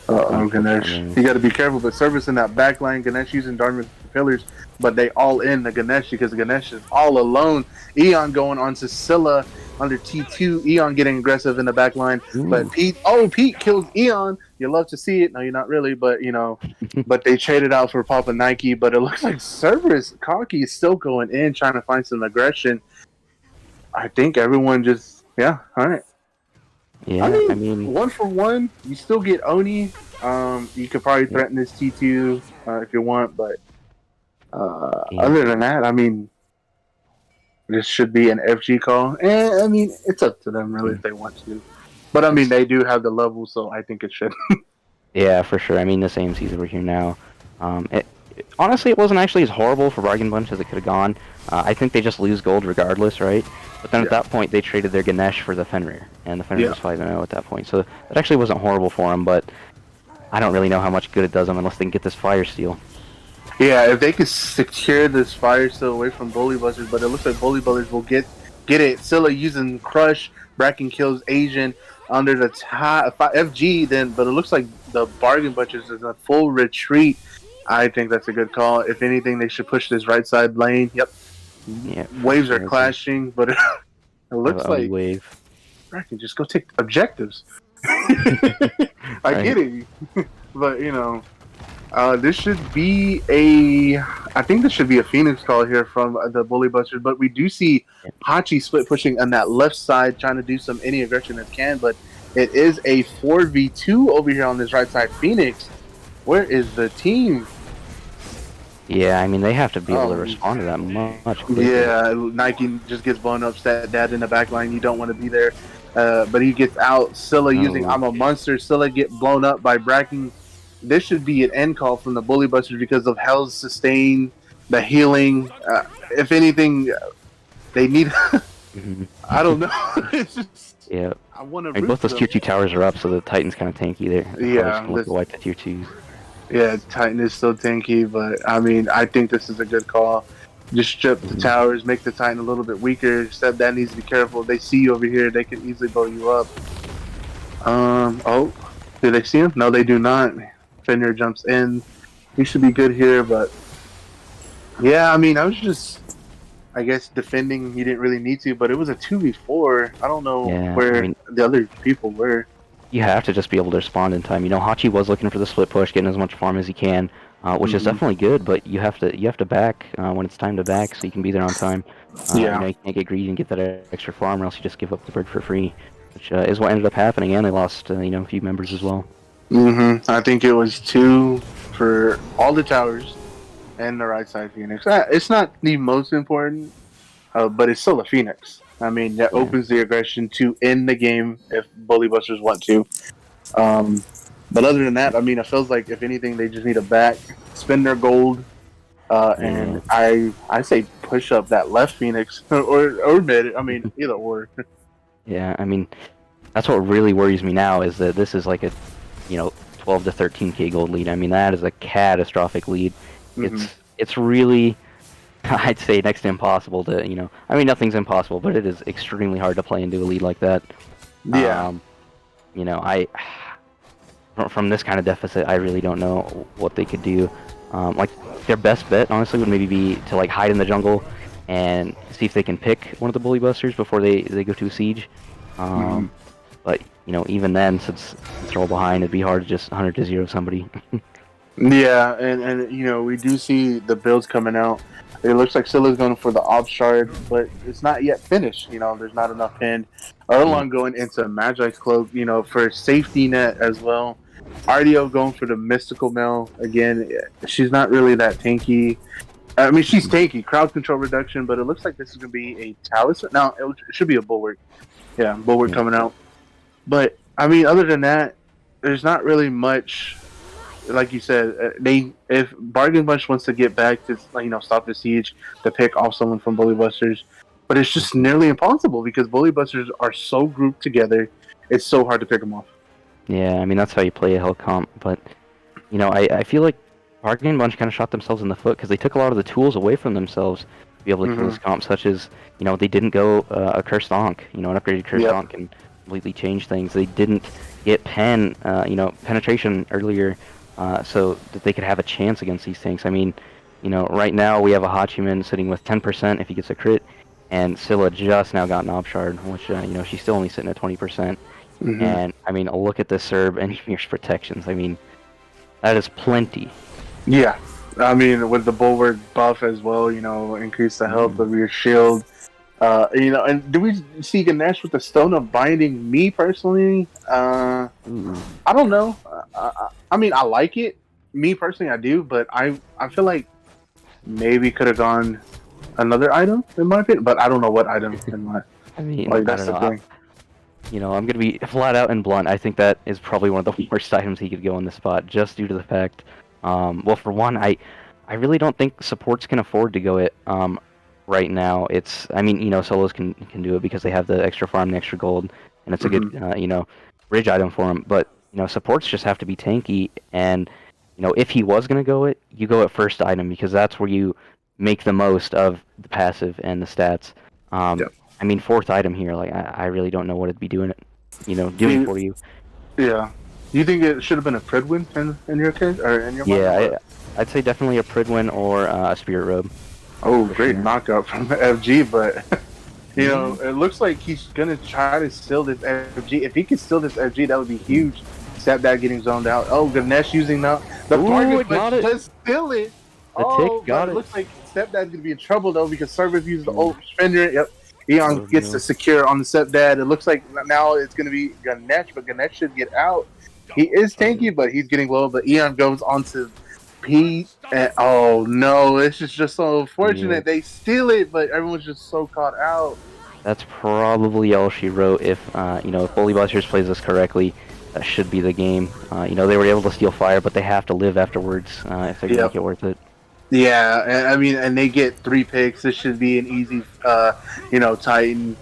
Ganesh. Unfortunately. You got to be careful, but service in that back line, Ganesh using Dharma pillars, but they all in the Ganesh because Ganesh is all alone. Eon going on Scylla under T2. Eon getting aggressive in the back line, but Ooh. Pete kills Eon. You love to see it. No, you're not really, but but they traded out for Papa Nike. But it looks like Cerberus Cocky is still going in, trying to find some aggression. I think everyone just, yeah, all right. I Yeah, I mean, mean, 1 for 1, you still get Oni. You could probably yeah, threaten this T2 if you want, but yeah. other than that, I mean, this should be an FG call. And I mean, it's up to them really Mhm. if they want to. But I mean, It's they do have the level, so I think it should. Yeah, for sure. I mean, this AMC's over here now. Honestly, it wasn't actually as horrible for Bargain Bunch as it could have gone. I think they just lose gold regardless, right? But then at Yeah, that point, they traded their Ganesh for the Fenrir, and the Fenrir yeah, was 5-0 at that point. So that actually wasn't horrible for them, but I don't really know how much good it does them unless they can get this Fire Steal. yeah. If they could secure this fire still away from Bully Buzzers, but it looks like Bully Buzzers will get it. Scylla using Crush, Bracken kills Asian under the FG. Then, but it looks like the Bargain Butchers is a full retreat. I think that's a good call. If anything, they should push this right side lane. Yep, Yeah, for waves are sure. They clashing, but it have an looks Oni like wave. Bracken just go take objectives. I Right. get it, but this should be a. I think this should be a Phoenix call here from the Bully Busters, but we do see Yeah. Hachi split pushing on that left side, trying to do any aggression as can. But it is a 4v2 over here on this right side. Phoenix, where is the team? Yeah, I mean, they have to be able to Oh, respond to that much quicker. yeah, Nike just gets blown up. Stat dad in the back line. You don't want to be there, but he gets out. Scylla using Oh, I'm a monster. Scylla get blown up by Bracken. This should be an end call from the Bully Busters because of Hell's sustain, the healing. If anything, they need. mhm. I don't know. It's just Yeah. I want to I mean, root both for those tier them. 2 towers are up, so the Titan's kind of tanky there. They're probably just Yeah, gonna look to wipe the tier 2s. yeah. Titan is still tanky, but I mean, I think this is a good call. Just strip the Mhm. towers, make the Titan a little bit weaker. Except that needs to be careful. They see you over here, they can easily blow you up. Oh, do they see him? No, they do not. Fenrir jumps in. He should be good here, but yeah, I mean, I was just, I guess, defending. He didn't really need to, but it was a 2v4. I don't know Yeah, I where mean, the other people were. you have to just be able to respond in time. Hachi was looking for the split push, getting as much farm as he can, which is Hmm. definitely good. But you have to back when it's time to back, so you can be there on time. Yeah. You can't get greedy and get that extra farm, or else you just give up the bird for free, which is what ended up happening. And they lost a few members as well. I think it was 2 for all the towers and the right side Phoenix. It's not the most important, but it's still a Phoenix. I mean, that Yeah, opens the aggression to end the game if Bully Busters want to. Um, but other than that, I mean, it feels like if anything, they just need a back, spend their gold, yeah, and I say push up that left Phoenix or mid. I mean, either or. yeah. I mean, that's what really worries me now is that this is like a 12 to 13k gold lead. I mean, that is a catastrophic lead. Hmm. It's really I'd say next to impossible to. I mean, nothing's impossible, but it is extremely hard to play into a lead like that. Yeah. Um, I from this kind of deficit, I really don't know what they could do. Like their best bet, honestly, would maybe be to like hide in the jungle and see if they can pick one of the bully busters before they go to a siege. Mhm. But even then, since they're all behind, it'd be hard to just 100 to 0 somebody. Yeah, and we do see the builds coming out. It looks like Scylla's going for the off shard, but it's not yet finished. There's not enough pinned. Yeah, Erlon going into Magi's cloak, for safety net as well. RDO going for the mystical mail again. She's not really that tanky. I mean, she's tanky, crowd control reduction, but it looks like this is going to be a talisman. No, it should be a bulwark. Yeah, bulwark yeah. coming out. But I mean, other than that, there's not really much. Like you said, they if Bargain Bunch wants to get back to stop the siege, to pick off someone from Bully Busters, but it's just nearly impossible because Bully Busters are so grouped together. It's so hard to pick them off. Yeah, I mean that's how you play a hell comp, but I feel like Bargain Bunch kind of shot themselves in the foot because they took a lot of the tools away from themselves to be able to kill Mm-hmm. this comp, such as they didn't go a cursed Ankh, an upgraded cursed Yep. Ankh can completely change things. They didn't get penetration earlier, so that they could have a chance against these tanks. I mean, right now we have a Hachiman sitting with 10% if he gets a crit, and Scylla just now got an Obshard, which she's still only sitting at 20%. Mm-hmm. And I mean, look at the Serb and Ymir's protections. I mean, that is plenty. Yeah. I mean, with the Bulwark buff as well, increase the health of your shield. And do we see Ganesh with the Stone of Binding? Me personally, Ooh. I don't know. I mean, I like it. Me personally, I do, but I feel like maybe could have gone another item in my opinion, but I don't know what item in my I mean, like. I That's don't the know. thing. I'm gonna be flat out and blunt. I think that is probably one of the worst items he could go in this spot, just due to the fact. Well, for one, I really don't think supports can afford to go it. Right now, I mean, solos can do it because they have the extra farm, and extra gold, and it's a good, Hmm. bridge item for them. But supports just have to be tanky, and if he was gonna go it, you go at first item because that's where you make the most of the passive and the stats. Um, Yep. I mean, fourth item here, like I really don't know what it'd be doing, doing Do for you. yeah. Do you think it should have been a Pridwin in your case or in your mind or Yeah, what? I'd say definitely a Pridwin or a Spirit Robe Oh, for great sure. knockout from FG, but Yeah, it looks like he's gonna try to steal this FG. If he could steal this FG, that would be huge. Stepdad getting zoned out. Oh, Ganesh using the ooh, bargain, it but got it. just steal it. The tick Oh, but got it it. looks like Stepdad's gonna be in trouble though because Servus uses the Ooh, old spender. Yep. Eon gets to Orville. secure on the Stepdad. It looks like now it's gonna be Ganesh, but Ganesh should get out. He is tanky, but he's getting low. But Eon goes on to Pete. And, oh no, this is just so Yeah, unfortunate. They steal it, but everyone's just so caught out. that's probably all she wrote. If Bully Busters plays this correctly, that should be the game. They were able to steal fire, but they have to live afterwards if they're gonna make Yep. it worth it. Yeah, I mean, and they get 3 picks. This should be an easy, Titan.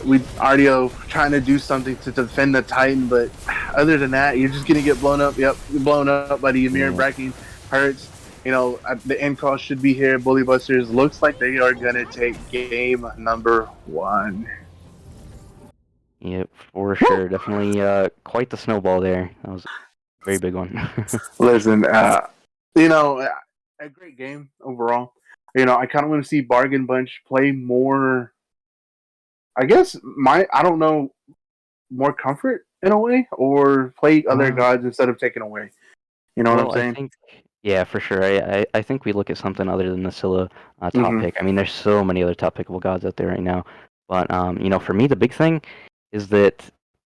We RDO trying to do something to defend the Titan, but other than that, you're just gonna get blown up. Yep, blown up by the Ymir Yeah, bracking hurts. The end call should be here. Bully Busters looks like they are gonna take game number 1. yep, for sure. Definitely quite the snowball there. That was a very big one. Listen, you know, a great game overall. I kind of want to see Bargain Bunch play more. I guess I don't know, more comfort in a way, or play other uh, gods instead of taking away. You know what I'm Well, I saying? think, yeah, for sure. I think we look at something other than the Scylla top Mm-hmm. pick. I mean, there's so many other top pickable gods out there right now. But, for me, the big thing is that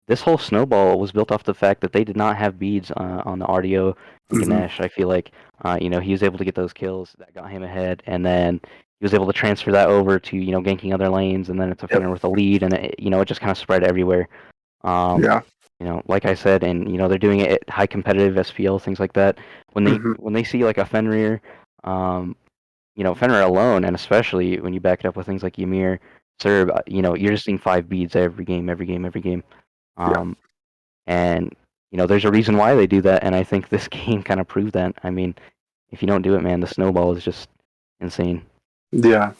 this whole snowball was built off the fact that they did not have beads on the RDO and Mm-hmm. Ganesh. I feel like, he was able to get those kills that got him ahead, and then he was able to transfer that over to, ganking other lanes, and then it's a Yep. Finner with a lead, and it just kind of spread everywhere. Um, Yeah. like I said, and they're doing it at high competitive SPL things like that. When they Mm-hmm. when they see like a Fenrir, um, Fenrir alone, and especially when you back it up with things like Ymir, Serb, you're just seeing 5 beads every game, every game, every game. Yeah. Um, and there's a reason why they do that, and I think this game kind of proved that. I mean, if you don't do it, man, the snowball is just insane. Yeah.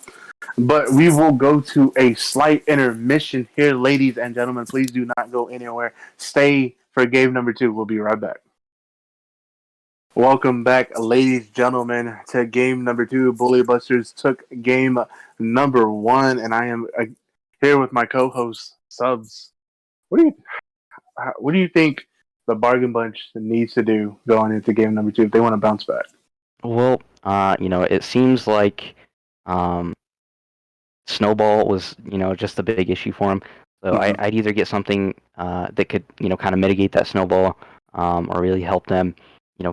But we will go to a slight intermission here, ladies and gentlemen. Please do not go anywhere. Stay for game number 2. We'll be right back. Welcome back, ladies and gentlemen, to game number 2. Bully Busters took game number 1, and I am here with my co-host Subs. What do you think the Bargain Bunch needs to do going into game number 2 if they want to bounce back? Well, it seems like Snowball was, just a big issue for him. So Mm-hmm. I'd either get something that could, kind of mitigate that Snowball, or really help them,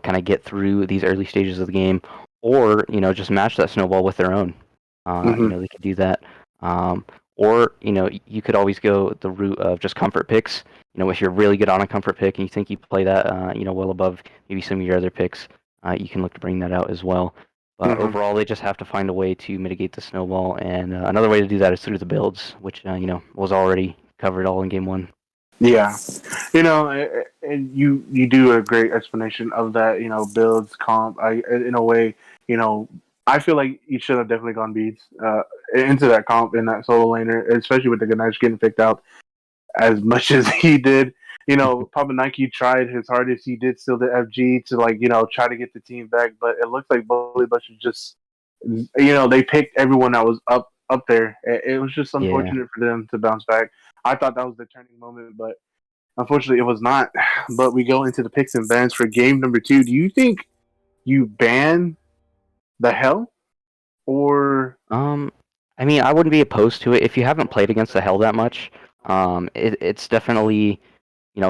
kind of get through these early stages of the game, or just match that Snowball with their own. Mm-hmm. They could do that. Or you could always go the route of just comfort picks. If you're really good on a comfort pick and you think you play that, well above maybe some of your other picks, you can look to bring that out as well. But Mm-hmm. overall, they just have to find a way to mitigate the snowball, and another way to do that is through the builds, which was already covered all in game 1. Yeah, and you do a great explanation of that. Builds comp. In a way, I feel like you should have definitely gone beads into that comp in that solo laner, especially with the Ganesh getting picked out as much as he did. Papa Nike tried his hardest. He did steal the FG to try to get the team back, but it looks like Bully Bush just they picked everyone that was up there. It was just Yeah. unfortunate for them to bounce back. I thought that was the turning moment, but unfortunately it was not. But we go into the picks and bans for game number 2. Do you think you ban the hell or? I mean, I wouldn't be opposed to it if you haven't played against the hell that much. It's definitely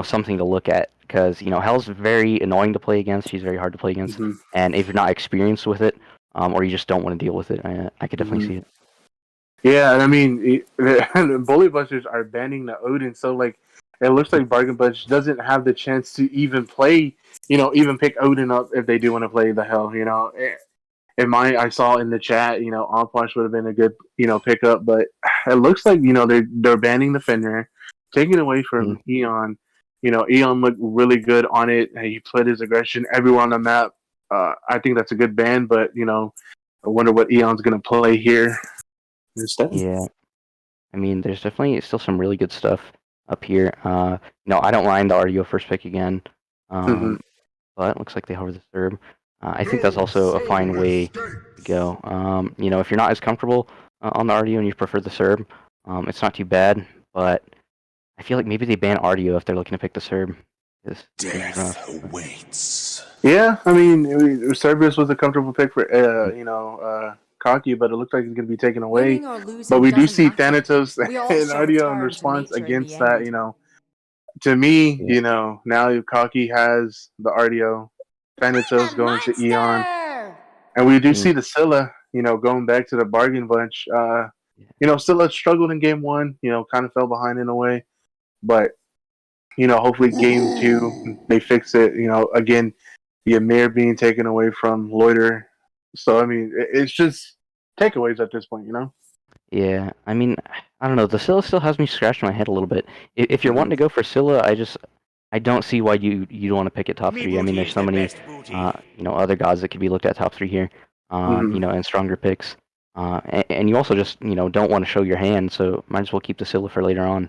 something to look at because hell's very annoying to play against. She's very hard to play against, Mm-hmm. and if you're not experienced with it, or you just don't want to deal with it, I could definitely Mm-hmm. see it. Yeah, and I mean, the Bully Busters are banning the Odin, so it looks like Bargain Bunch doesn't have the chance to even play, even pick Odin up if they do want to play the hell. I saw in the chat, On Punch would have been a good, pickup, but it looks like they're banning the Fenrir, taking it away from Mm, Eon. Eon looked really good on it. He put his aggression everywhere on the map. I think that's a good ban, but I wonder what Eon's gonna play here instead. yeah, I mean, there's definitely still some really good stuff up here. I don't mind the RDO first pick again, Mm-hmm. um, but it looks like they hover the third. I think that's also a fine way to go. If you're not as comfortable on the RDO and you prefer the Serb, it's not too bad, but I feel like maybe they ban RDO if they're looking to pick the Serb. It's rough. Death awaits. Yeah, I mean, Cerberus was a comfortable pick for Cocky, but it looks like he's going to be taken away. Winning or But losing we do doesn't see matter. Thanatos We all and show Audio in turd to response nature in the against that. end. To me, Yeah. now Cocky has the RDO, Thanatos Freedom going to Eon, monster! and we do I mean, see the Scylla, going back to the bargain bunch. Scylla struggled in game 1, kind of fell behind in a way, but hopefully game 2 they fix it. Again, the Amir being taken away from Loiter. So I mean, it's just takeaways at this point. yeah. I mean, I don't know. The Scylla still has me scratching my head a little bit. If you're Mm-hmm. wanting to go for Scylla, I don't see why you don't want to pick it top Me 3. I mean, booty there's is so the many, best booty. other gods that could be looked at top 3 here. Mm-hmm. And stronger picks. And you also just don't want to show your hand, so might as well keep the Scylla for later on.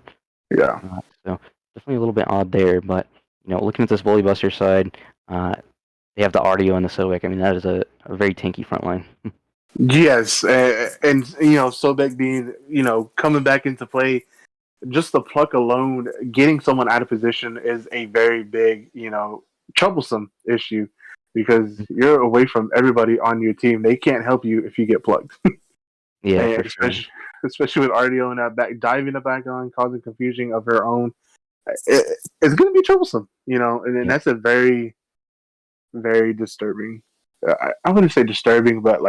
Yeah. So definitely a little bit odd there, but looking at this Bully Buster side, they have the RDO and the Sobek. I mean, that is a very tanky front line. Yes, and Sobek being coming back into play, just the pluck alone, getting someone out of position is a very big troublesome issue because you're away from everybody on your team. They can't help you if you get plugged. Yeah, And for sure. especially with RDO and that back diving the back on, causing confusion of her own. It's going to be troublesome, and Yeah, that's a very, very disturbing. I wouldn't say disturbing, but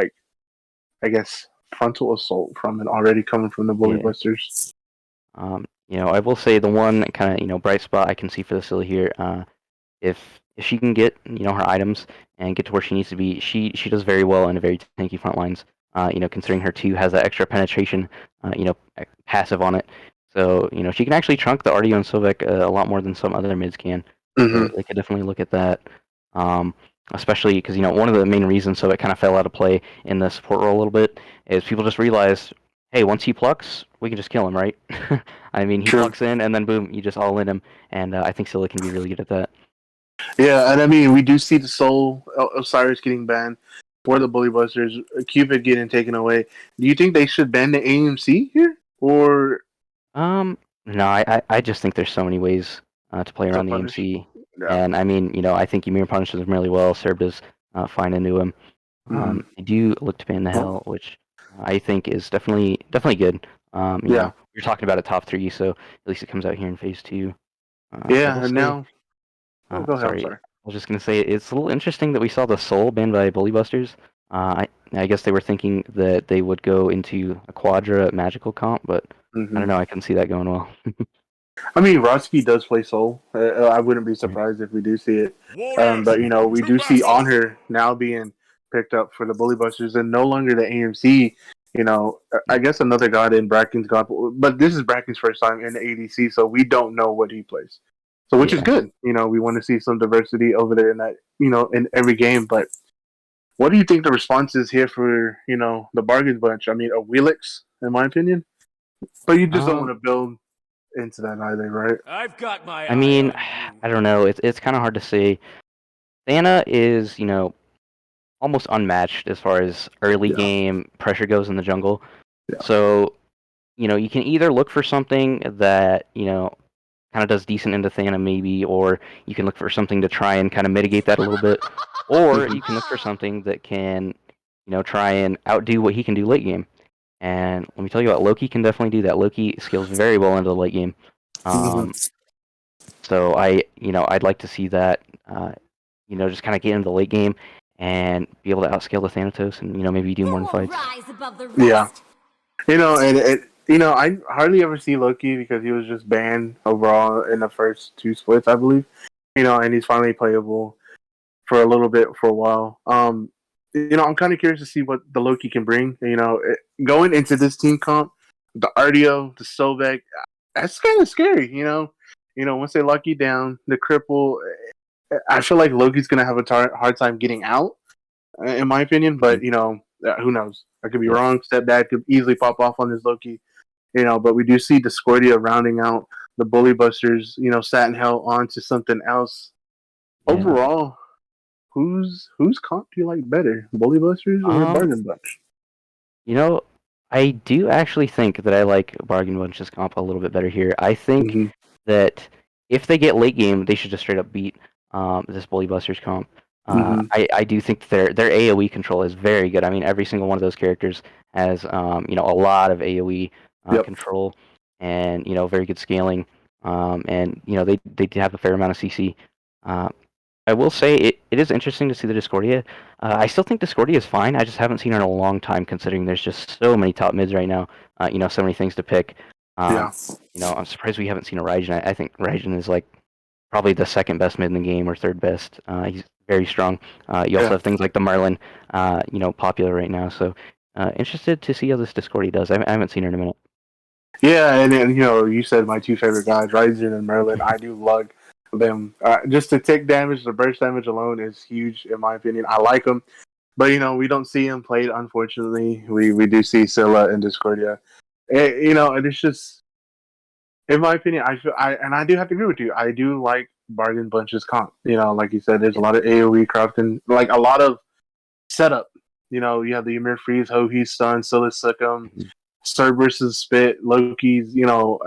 I guess frontal assault from it already coming from the Bully yeah. Busters. I will say the one kind of bright spot I can see for the Scylla here, if she can get her items and get to where she needs to be, she does very well in a very tanky front lines. Considering her 2 has that extra penetration, passive on it, so she can actually trunk the RDO and Sovek a lot more than some other mids can. So Mm-hmm. they could definitely look at that. Especially because one of the main reasons Sovek kind of fell out of play in the support role a little bit is people just realized hey, once he plucks, we can just kill him, right? I mean, he True. plucks in, and then boom, you just all in him, and I think Scylla can be really good at that. Yeah, and I mean, we do see the soul Osiris getting banned for the Bully Busters, Cupid getting taken away. Do you think they should ban the AMC here, or No, I just think there's so many ways to play to around the punish? MC, Yeah. and I mean, I think Ymir punishes him really well. Serb is fine into him. Mm-hmm. They do look to ban the Well, Hell, which I think is definitely good. yeah, You're talking about a top three, so at least it comes out here in phase two. I will yeah. And say, now, oh, go ahead. I'm sorry, sorry. I was just gonna say it's a little interesting that we saw the Soul banned by Bully Busters. I guess they were thinking that they would go into a Quadra magical comp, but I Mm-hmm. don't know. I couldn't see that going well. I mean, Rotsky does play Soul. I wouldn't be Right. surprised if we do see it. Warriors, But we to do see battle! Honor now being picked up for the Bully Busters, and no longer the AMC. I guess another god in Bracken's god, but this is Bracken's first time in the ADC, so we don't know what he plays. So, which is Yeah. good. We want to see some diversity over there in that, in every game. But what do you think the response is here for, the bargain bunch? I mean, a Wheelix, in my opinion. But you just don't want Um, to build into that either, right? I've got my I eye mean, on you. I don't know. It's kind of hard to say. Thana is, almost unmatched as far as early Yeah. game pressure goes in the jungle. Yeah. So, you can either look for something that, kind of does decent into Thana maybe, or you can look for something to try and kind of mitigate that a little bit, or Mm-hmm. you can look for something that can, try and outdo what he can do late game. And let me tell you what, Loki can definitely do that. Loki scales very well into the late game. Mm-hmm. Um, so I'd like to see that, just kind of get into the late game and be able to outscale the Thanatos and, maybe do Who more in will fights. rise above the Yeah. rest? I hardly ever see Loki because he was just banned overall in the first two splits, I believe. And he's finally playable for a little bit for a while. I'm kind of curious to see what the Loki can bring. Going into this team comp, the RDO, the Sobek, that's kind of scary. Once they lock you down, the cripple. I feel like Loki's gonna have a hard time getting out, in my opinion. Mhm. But who knows? I could be Yeah, wrong. Step Dad could easily pop off on this Loki. But we do see Discordia rounding out the Bully Busters. Satin Hell onto something else. yeah. Overall, whose comp do you like better, Bully Busters or Um, Bargain Bunch? you know, I do actually think that I like Bargain Bunch's comp a little bit better here. I think Mm-hmm. that if they get late game, they should just straight up beat this Bully Busters comp. Mm-hmm. I do think their AOE control is very good. I mean, every single one of those characters has a lot of AOE Yep. control and very good scaling. And they do have a fair amount of CC. I will say it is interesting to see the Discordia. I still think Discordia is fine. I just haven't seen her in a long time, considering there's just so many top mids right now. So many things to pick. Um, Yeah. I'm surprised we haven't seen a Raijin. I think Raijin is like probably the second best mid in the game or third best. He's very strong. You also Yeah. have things like the Merlin, popular right now. So interested to see how this Discordia does. I haven't seen her in a minute. Yeah, and then you said my two favorite guys, Ryzen and Merlin. I do lug them. Just the tick damage, the burst damage alone is huge in my opinion. I like them, but we don't see them played. Unfortunately, we do see Scylla and Discordia. And it's just in my opinion. I do have to agree with you. I do like Bargain Bunch's comp. Like you said, there's a lot of AOE crowd like a lot of setup. You have the Ymir Freeze, Hohi Stun, Scylla Succum, Mhm. Sir versus Spit, Loki's,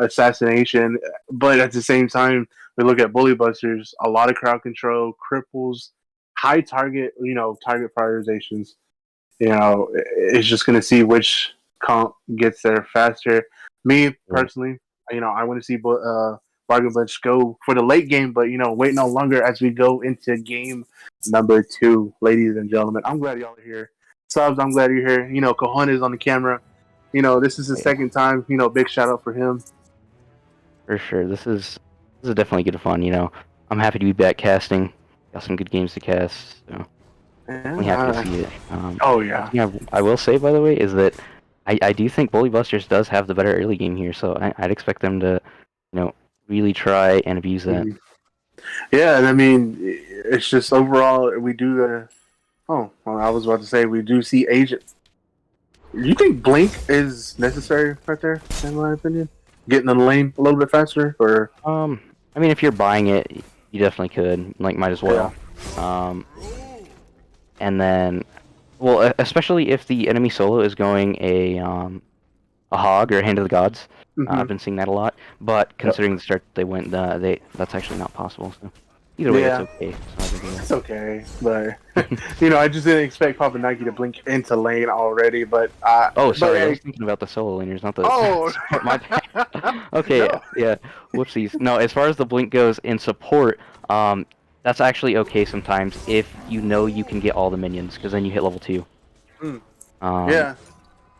assassination. But at the same time, we look at Bully Busters, a lot of crowd control, cripples, high target prioritizations. It's just going to see which comp gets there faster. Me Yeah. personally, I want to see Bargain Bunch go for the late game, but wait no longer as we go into game number 2, ladies and gentlemen. I'm glad y'all are here. Subs, I'm glad you're here. Cojon is on the camera. This is the Yeah, second time. Big shout out for him. for sure. This is definitely good fun. I'm happy to be back casting. Got some good games to cast. So. Definitely happy to Yeah. see it. Oh One yeah. thing I will say, by the way, is that I do think Bully Busters does have the better early game here, so I'd expect them to, really try and abuse that. Mhm. Yeah, and I mean, it's just overall we do. Oh, well, I was about to say we do see Agent. You think Blink is necessary right there, in my opinion? Getting in the lane a little bit faster, or I mean, if you're buying it, you definitely could. Like, might as well. And then, well, especially if the enemy solo is going a hog or a hand of the gods. I've been seeing that a lot. But Yep. considering the start they went, that's actually not possible. So either way, it's okay. It's not a big deal. It's okay, but I just didn't expect Papa Nike to blink into lane already. But Oh, sorry, but, I was thinking about the solo laners, not the oh, support. My bad. Okay, no. yeah, whoopsies. No, as far as the blink goes in support, that's actually okay sometimes if you know you can get all the minions, because then you hit level 2. Yeah,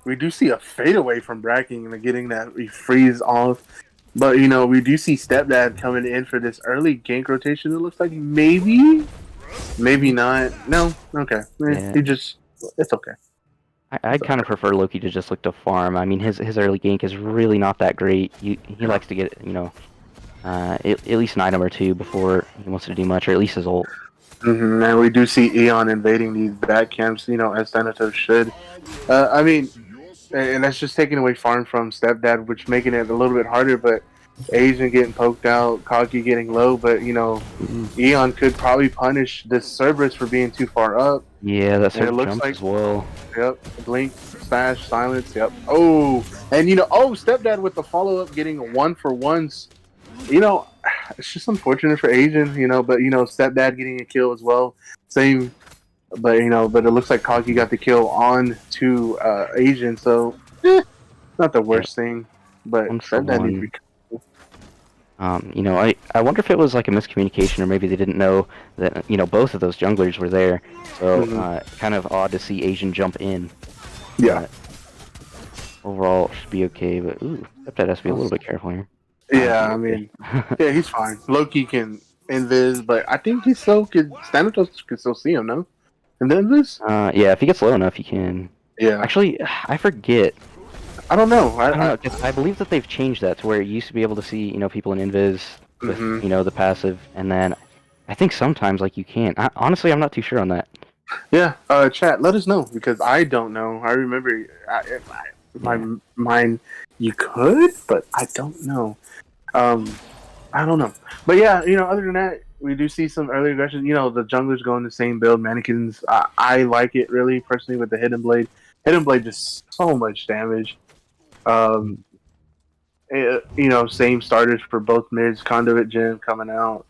we do see a fadeaway from Bracking and getting that freeze off. But we do see Stepdad coming in for this early gank rotation. It looks like maybe not. No, okay. Yeah. It's okay. I'd kind of prefer Loki to just look to farm. I mean, his early gank is really not that great. He likes to get, at least an item or two before he wants to do much, or at least his ult. And we do see Eon invading these back camps, as Thanatos should. I mean, and that's just taking away farm from Stepdad, which making it a little bit harder, but Asian getting poked out, Kagi getting low, but Eon could probably punish this Cerberus for being too far up. Yeah, that sort of jumps as well. Yep, blink, smash, silence, yep. Oh, and Stepdad with the follow-up getting 1-for-1s. It's just unfortunate for Asian, but Stepdad getting a kill as well. Same, but but it looks like Kagi got the kill on to Asian, so not the worst thing. But Stepdad needs to be. I wonder if it was like a miscommunication, or maybe they didn't know that both of those junglers were there. So kind of odd to see Asian jump in. Yeah. Overall, it should be okay, but Stepdad has to be a little bit careful here. Yeah, I mean, yeah, he's fine. Loki can invis, but I think he still could. Thanatos could still see him, no? And then invis? Yeah, if he gets low enough, he can. Yeah. Actually, I forget. I don't know. I don't know, 'cause I believe that they've changed that to where you used to be able to see, people in invis with, the passive, and then I think sometimes like you can't. Honestly, I'm not too sure on that. Yeah, chat, let us know, because I don't know. I remember my mind, you could, but I don't know. I don't know. But yeah, other than that, we do see some early aggression. The junglers going the same build, mannequins. I like it really personally with the hidden blade. Hidden blade just so much damage. Same starters for both mids. Conduit Gem coming out.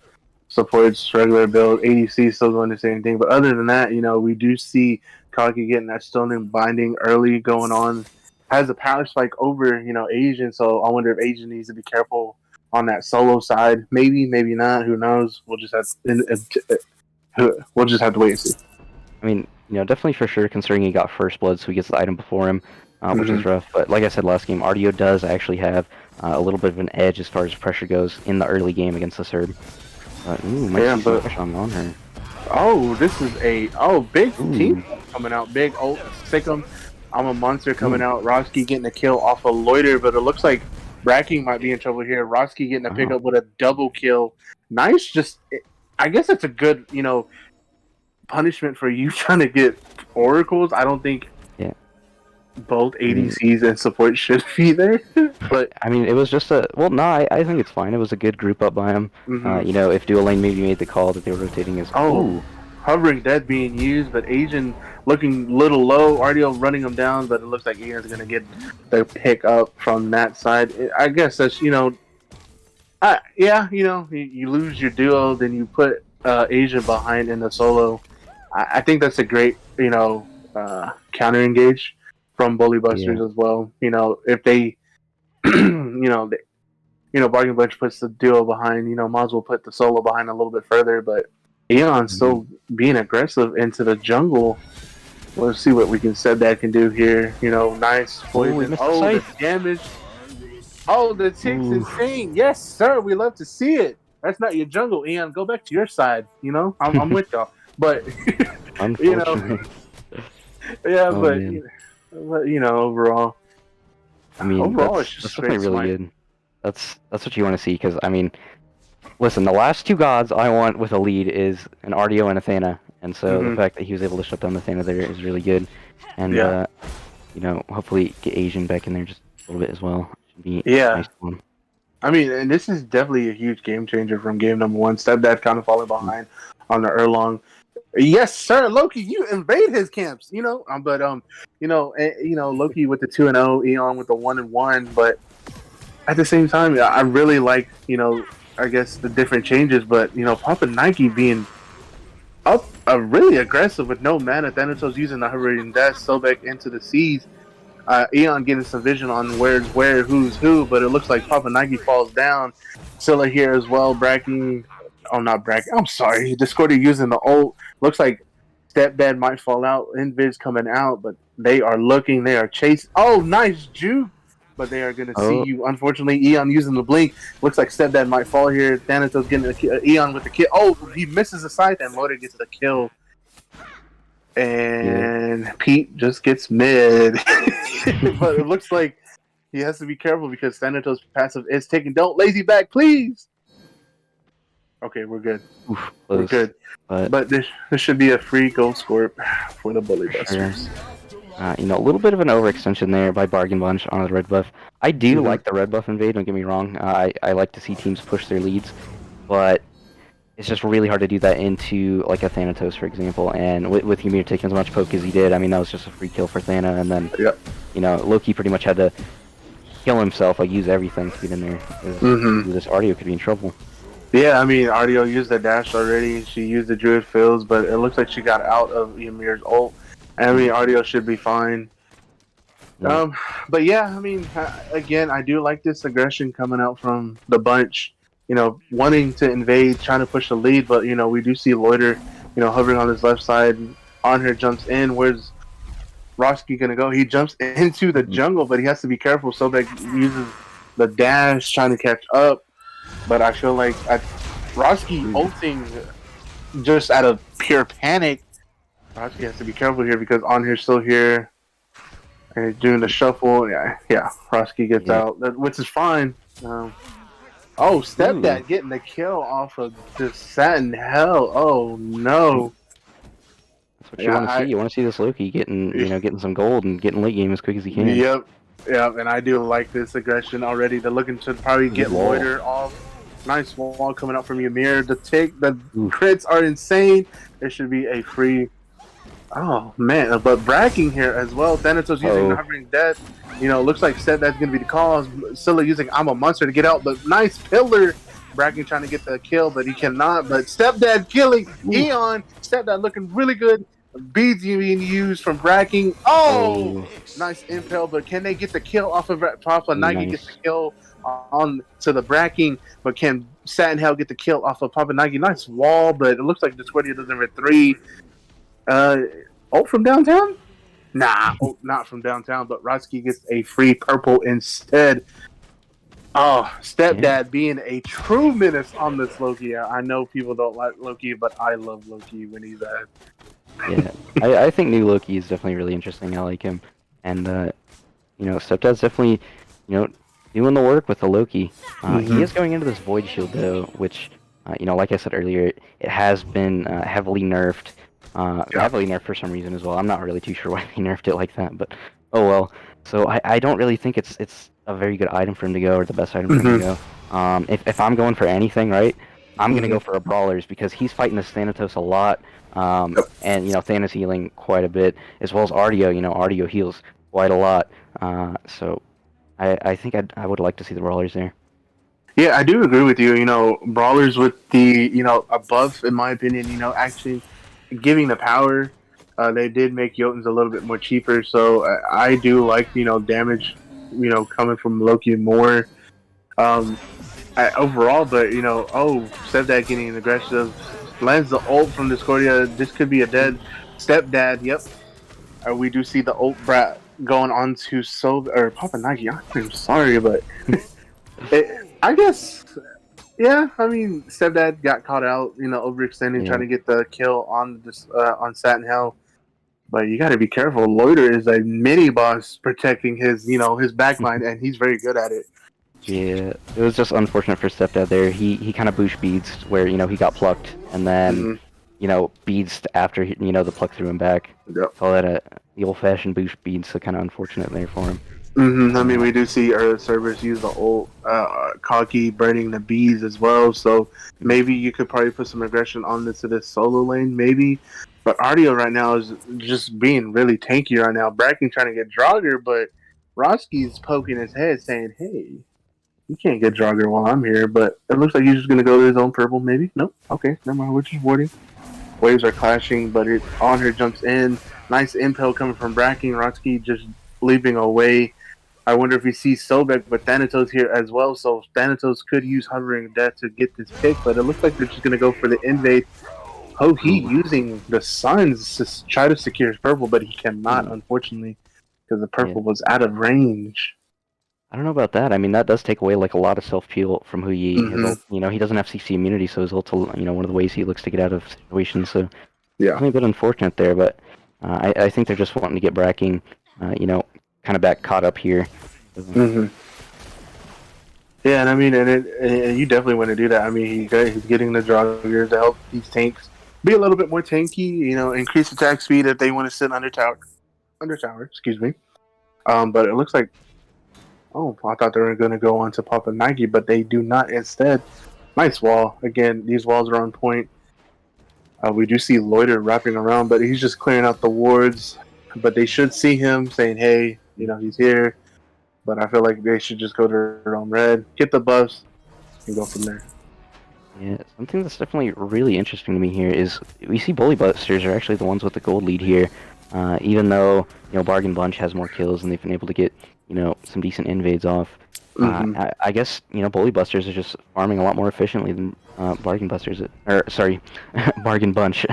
Supports regular build. ADC still doing the same thing. But other than that, we do see Kagi getting that stoning binding early going on. Has a power spike over, Asian. So I wonder if Asian needs to be careful on that solo side. Maybe, maybe not. Who knows? We'll just have to wait and see. I mean, definitely for sure, considering he got first blood, so he gets the item before him, which is rough. But like I said last game, RDO does actually have a little bit of an edge as far as pressure goes in the early game against the Serb. Might see some pressure on her. Oh, this is big team coming out. Big ult, Sikkim. I'm a monster coming out. Roski getting a kill off a loiter, but it looks like Bracking might be in trouble here. Roski getting a pickup with a double kill. Nice, I guess it's a good, punishment for you trying to get oracles. I don't think both ADCs and support should be there. But I mean, it was just I think it's fine. It was a good group up by him. If dual lane maybe made the call that they were rotating as hovering dead being used, but Asian looking little low. RDO running him down, but it looks like Ian's gonna get the pick up from that side. I guess that's you lose your duo, then you put Asian behind in the solo. I think that's a great counter engage from Bully Busters as well. If they Bargain Bunch puts the duo behind, might as well put the solo behind a little bit further, but Eon's still being aggressive into the jungle. Let's see what we can said that can do here. Nice poison. The damage. Oh, the tick's insane. Yes, sir. We love to see it. That's not your jungle, Eon. Go back to your side. I'm with y'all. But overall. I mean, that's definitely really good. That's what you want to see, because I mean, listen, the last two gods I want with a lead is an RDO and a Thana, and so the fact that he was able to shut down the Thana there is really good. And you know, hopefully get Asian back in there just a little bit as well. Should be Yeah, nice one. I mean, and this is definitely a huge game changer from game number one. Stepdad kind of falling behind on the Erlong. Yes, sir, Loki, you invade his camps, but Loki with the 2-0, Eon with the 1-1, but at the same time, I really like, I guess the different changes, but Papa Nike being up really aggressive with no mana, Thanatos using the hovering dash, Sobek into the seas, Eon getting some vision on where's where, who's who, but it looks like Papa Nike falls down. Scylla here as well, bracking. Oh, not bracking. I'm sorry. Discordia using the ult. Looks like Stepdad might fall out. Invis coming out, but they are looking. They are chasing. Oh, nice juke. But they are going to see Oh, you. Unfortunately, Eon using the blink. Looks like Stepdad might fall here. Thanatos getting Eon with the kill. Oh, he misses the scythe, and Loader gets the kill. yeah. And Pete just gets mid. But it looks like he has to be careful because Thanatos' passive is taken. Don't lazy back, please. Okay, we're good. Oof, We're close. good. But this should be a free gold score for the Bully Busters. A little bit of an overextension there by Bargain Bunch on the red buff. I do like the red buff invade, don't get me wrong. I like to see teams push their leads, but it's just really hard to do that into like a Thanatos, for example. And with Ymir taking as much poke as he did, I mean, that was just a free kill for Thana. And then, Loki pretty much had to kill himself, like use everything to get in there. This Artio could be in trouble. Yeah, I mean, Artio used the dash already. She used the Druid Fields, but it looks like she got out of Ymir's ult. I mean, Artio should be fine. Yeah. But yeah, I mean, again, I do like this aggression coming out from the bunch. Wanting to invade, trying to push the lead, but we do see Loiter, hovering on his left side. On her jumps in. Where's Roski gonna go? He jumps into the jungle, but he has to be careful. So that uses the dash, trying to catch up. But I feel like Roski ulting just out of pure panic. Roski has to be careful here because on here still here. And he's doing the shuffle. Yeah. Roski gets out, which is fine. Stepdad getting the kill off of the Satin Hell. Oh no. That's what you want to see. You want to see this Loki getting some gold and getting late game as quick as he can. Yep, and I do like this aggression already. They're looking to probably get Loiter off. Nice wall coming up from Ymir. The crits are insane. There should be a free. Oh man, but bragging here as well. Thanatos using hovering death. Looks like said that's gonna be the cause. Scylla using I'm a monster to get out, but nice pillar. Bragging trying to get the kill, but he cannot. But Stepdad killing Eon. Stepdad looking really good. Beads being used from bragging. Nice impale, but can they get the kill off of Papa Nike? Gets the kill on to the bragging, but can Satin Hell get the kill off of Papa Nike? Nice wall, but it looks like Discordia does number 3. Ult from downtown? Nah, not from downtown, but Roski gets a free purple instead. Oh, Stepdad being a true menace on this Loki. I know people don't like Loki, but I love Loki when he's at. Yeah, I think new Loki is definitely really interesting. I like him, and Stepdad's definitely, doing the work with the Loki. He is going into this Void Shield though, which, like I said earlier, it has been heavily nerfed. Heavily nerfed for some reason as well. I'm not really too sure why they nerfed it like that, but oh well. So I don't really think it's a very good item for him to go, or the best item for him to go. If I'm going for anything, right, I'm gonna go for a Brawlers because he's fighting this Thanatos a lot. And Thanos healing quite a bit, as well as Artio. Artio heals quite a lot. So I think I would like to see the Brawlers there. Yeah, I do agree with you. Brawlers with the a buff, in my opinion. Actually giving the power. They did make Jotuns a little bit more cheaper, so I do like damage. Coming from Loki more. Overall, but Stepdad getting aggressive. Lands the ult from Discordia. This could be a dead Stepdad. Yep. We do see the ult brat going on to Papa Nagi. I'm sorry, but I guess, yeah. I mean, Stepdad got caught out. Overextending, trying to get the kill on this on Satin Hell. But you got to be careful. Loiter is a mini boss protecting his his backline, and he's very good at it. Yeah, it was just unfortunate for Stepdad there. He kind of boosh beads where he got plucked, and then beads after the pluck threw him back. Yep. Call that the old-fashioned boost beads, so kind of unfortunate there for him. I mean, we do see early servers use the old cocky burning the bees as well. So maybe you could probably put some aggression on this solo lane, maybe. But Ardio right now is just being really tanky right now. Bracken trying to get Draugr, but Roski's poking his head, saying, "Hey, you can't get Draugr while I'm here." But it looks like he's just gonna go to his own purple. Maybe nope. Okay, never mind. We're just warding. Waves are clashing, but on her jumps in. Nice impel coming from Bracken. Roski just leaping away. I wonder if we see Sobek, but Thanatos here as well. So Thanatos could use Hovering Death to get this pick, but it looks like they're just going to go for the invade. He using the Suns to try to secure his purple, but he cannot, unfortunately, because the purple was out of range. I don't know about that. I mean, that does take away like a lot of self-peel from Hu Yi. You know, he doesn't have CC immunity, so his ult, you know, one of the ways he looks to get out of situations. So definitely a bit unfortunate there, but I think they're just wanting to get Bracking, you know, kind of back caught up here. Yeah, and I mean, and you definitely want to do that. I mean, he's getting the Draugr to help these tanks be a little bit more tanky. You know, increase attack speed if they want to sit under tower. Excuse me. But it looks like, oh, I thought they were going to go on to Papa Nike, but they do not. Instead, nice wall. Again, these walls are on point. We do see Loiter wrapping around, but he's just clearing out the wards. But they should see him saying, "Hey, you know, he's here." But I feel like they should just go to their own red, get the buffs, and go from there. Yeah, something that's definitely really interesting to me here is we see Bully Busters are actually the ones with the gold lead here. Even though, you know, Bargain Bunch has more kills and they've been able to get, you know, some decent invades off. I guess, you know, Bully Busters are just farming a lot more efficiently than Bargain Busters, or sorry, Bargain Bunch.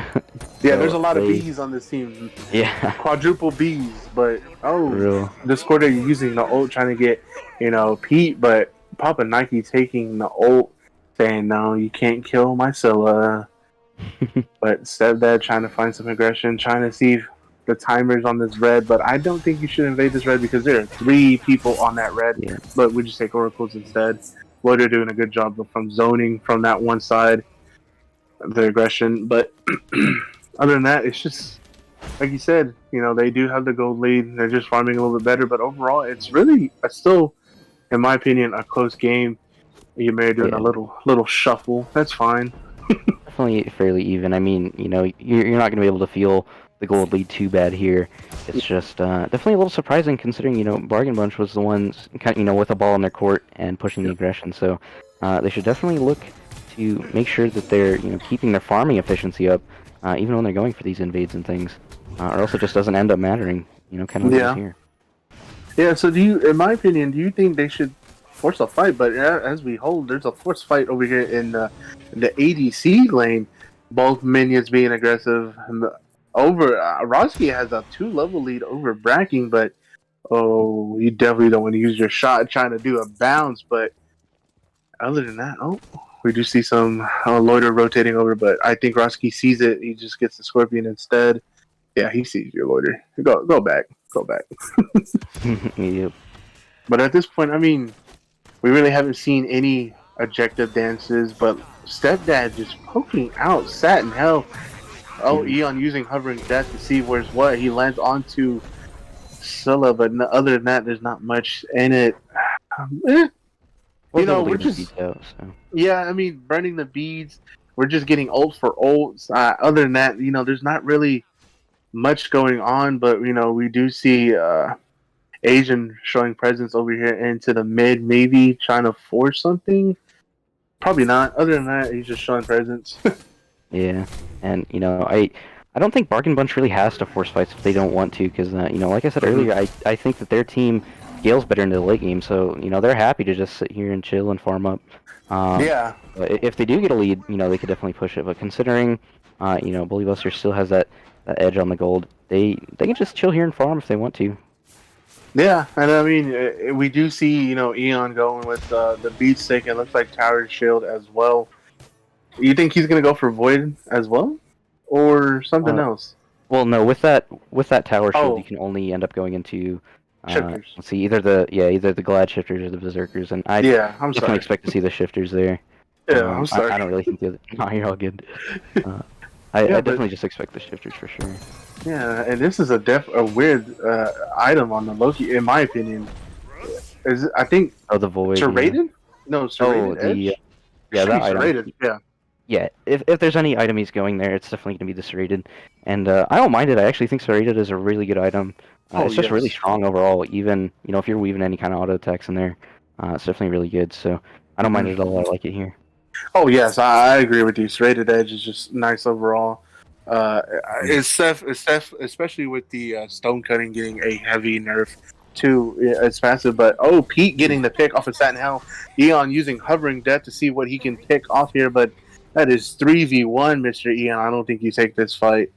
Yeah, there's a lot of bees on this team. Yeah. Quadruple bees, but Real. this quarter you're using the ult trying to get, you know, Pete, but Papa Nike taking the ult, saying, "No, you can't kill my Scylla." But instead of that, trying to find some aggression, trying to see the timers on this red, but I don't think you should invade this red because there are 3 people on that red. Yeah. But we just take oracles instead. Loader doing a good job from zoning from that one side, the aggression. But other than that, it's just like you said. You know, they do have the gold lead. They're just farming a little bit better. But overall, it's really still, in my opinion, a close game. You may be doing a little shuffle. That's fine. Definitely fairly even. I mean, you know, you're not going to be able to feel the gold lead too bad here. It's just definitely a little surprising considering, you know, Bargain Bunch was the ones, you know, with a ball in their court and pushing the aggression. So they should definitely look to make sure that they're, you know, keeping their farming efficiency up, even when they're going for these invades and things, or else it just doesn't end up mattering. You know, kind of like it is here. Yeah. So, do you, in my opinion, do you think they should force a fight? But as we hold, there's a forced fight over here in the ADC lane. Both minions being aggressive. Over Roski has a 2-level lead over Bracking, but you definitely don't want to use your shot trying to do a bounce. But other than that, we do see some Loiter rotating over, but I think Roski sees it. He just gets the Scorpion instead. Yeah, he sees your Loiter. Go back. Yep. But at this point, I mean, we really haven't seen any objective dances, but Stepdad just poking out Sat and Hell. Eon using Hovering Death to see where's what. He lands onto Scylla, but other than that, there's not much in it. You know, we're just... Yeah, I mean, burning the beads. We're just getting ult for ults. Other than that, you know, there's not really much going on, but, you know, we do see Asian showing presence over here into the mid, maybe trying to force something. Probably not. Other than that, he's just showing presence. Yeah, and you know, I don't think Bargain Bunch really has to force fights if they don't want to, because you know, like I said earlier, I think that their team scales better into the late game, so you know they're happy to just sit here and chill and farm up. Yeah. If they do get a lead, you know, they could definitely push it. But considering, you know, Bully Buster still has that edge on the gold, they can just chill here and farm if they want to. Yeah, and I mean, we do see, you know, Eon going with the beat stick. It looks like Tower Shield as well. You think he's gonna go for Void as well, or something else? Well, no. With that Tower Shield, you can only end up going into shifters. Let's see, either the Glad Shifters or the Berserkers, and I definitely expect to see the Shifters there. Yeah, I'm sorry. I don't really think the other... No, you're all good. Yeah, I but definitely just expect the shifters for sure. yeah, and this is a weird item on the Loki, in my opinion. Is I think Oh, the void, yeah. serrated? No, Oh, serrated the edge. It yeah, should be that item. serrated. Yeah. Yeah, if there's any item he's going there, it's definitely going to be the serrated. And I don't mind it. I actually think serrated is a really good item. Oh It's just really yes. strong overall. Even if you're weaving any kind of auto attacks in there, it's definitely really good. So I don't mind Hmm. it at all. I like it here. Oh yes, I agree with you. Serrated edge is just nice overall. Uh, Mm. especially with the stone cutting getting a heavy nerf too. Yeah, it's passive, but oh, Pete getting the pick off of Satin Hell. Eon using hovering death to see what he can pick off here, but that is 3v1, Mister Eon. I don't think you take this fight.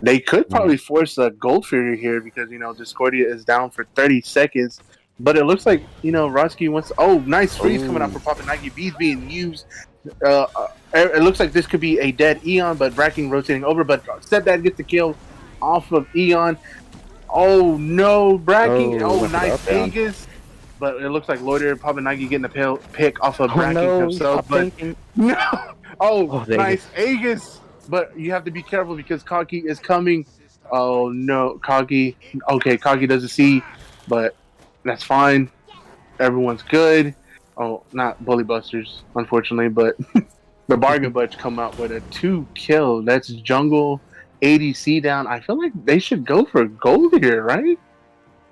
They could Yeah. probably force a Gold Fury here because Discordia is down for 30 seconds. But it looks like Roski wants. Oh, nice freeze coming out Oh. for Papa Nike. Bees being used. It looks like this could be a dead Eon, but Bracking rotating over. But Stepdad gets the kill off of Eon. Oh no, Bracking. Oh, Oh, went for the nice up down. Aegis. But it looks like Loiter Papa Nike getting the pick off of Oh Bracking no, he himself. stopped But thinking. no. Oh, Oh, the nice Aegis. Aegis. But you have to be careful because Kagi is coming. Oh no, Kagi. Okay, Kagi doesn't see, but that's fine. Everyone's good. Oh, not Bully Busters, unfortunately, but the Bargain Bunch come out with a 2 kill. That's Jungle ADC down. I feel like they should go for gold here, right?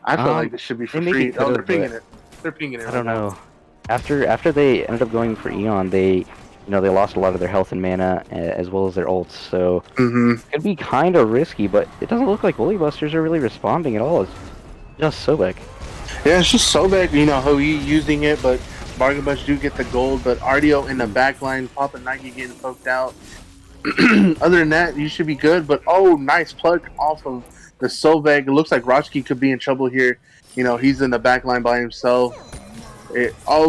I feel like Um, this should be they for maybe free. could Oh, they're have, but pinging it. They're pinging it I right don't now. know. After they ended up going for Eon, they lost a lot of their health and mana as well as their ults. So Mm-hmm. could be kind of risky, but it doesn't look like Bully Busters are really responding at all. It's just Sobek. Yeah, it's just so bad, how he using it, but Bargain Bunch do get the gold, but Ardio in the back line, Papa Nike getting poked out. Other than that, you should be good. But oh, nice plug off of the Sobek. It looks like Rochki could be in trouble here. He's in the back line by himself.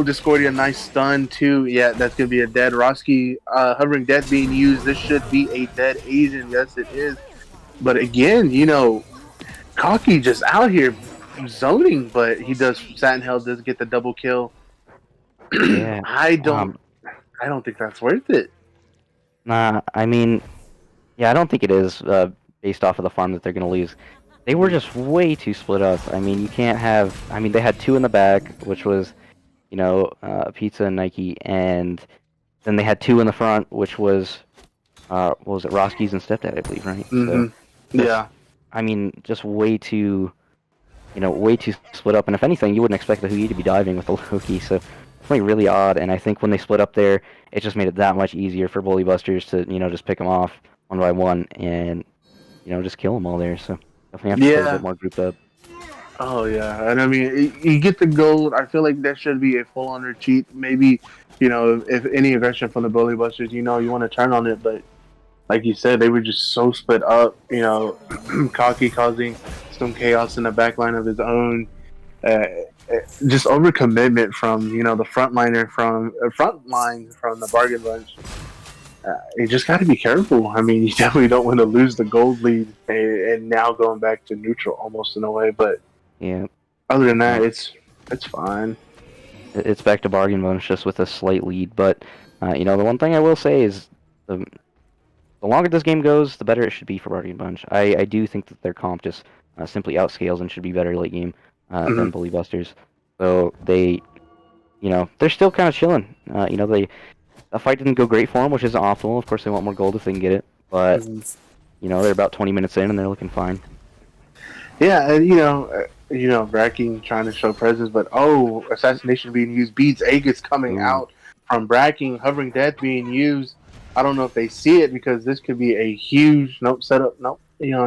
Discordia, nice stun too. Yeah, that's gonna be a dead Roski. Hovering death being used. This should be a dead Asian. Yes, it is. But again, Cocky just out here zoning, but he does. Satin Hell does get the double kill. Yeah. I don't. Um. I don't think that's worth it. Nah. I mean, yeah, I don't think it is based off of the farm that they're gonna lose. They were just way too split up. I mean, you can't have. I mean, they had two in the back, which was, Pizza and Nike, and then they had two in the front, which was, what was it, Roski's and Stepdad, I believe, right? So, Mm-hmm. just, Yeah. I mean, just way too split up. And if anything, you wouldn't expect the Huyi to be diving with the Loki. So, definitely really odd. And I think when they split up there, it just made it that much easier for Bully Busters to, just pick them off one by one and, just kill them all there. So, definitely have to play a bit Yeah. more grouped up. Oh yeah, and I mean, you get the gold. I feel like that should be a full on cheat. Maybe, if any aggression from the Bully Busters, you want to turn on it. But like you said, they were just so split up. Cocky causing some chaos in the back line of his own. Uh, just overcommitment from the front line from the Bargain Bunch. You just got to be careful. I mean, you definitely don't want to lose the gold lead and now going back to neutral almost in a way, but. Yeah. Other than that, Um, it's fine. it's back to bargain bonus just with a slight lead. But, the one thing I will say is the longer this game goes, the better it should be for Bargain Bunch. I do think that their comp just simply outscales and should be better late game Mm-hmm. than Bully Busters. So they're still kind of chilling. The fight didn't go great for them, which isn't optimal. Of course, they want more gold if they can get it. But, they're about 20 minutes in and they're looking fine. Yeah, and Bracking trying to show presence, but assassination being used. Beats Aegis coming Ooh. out from Bracking, hovering death being used. I don't know if they see it because this could be a huge setup. Nope.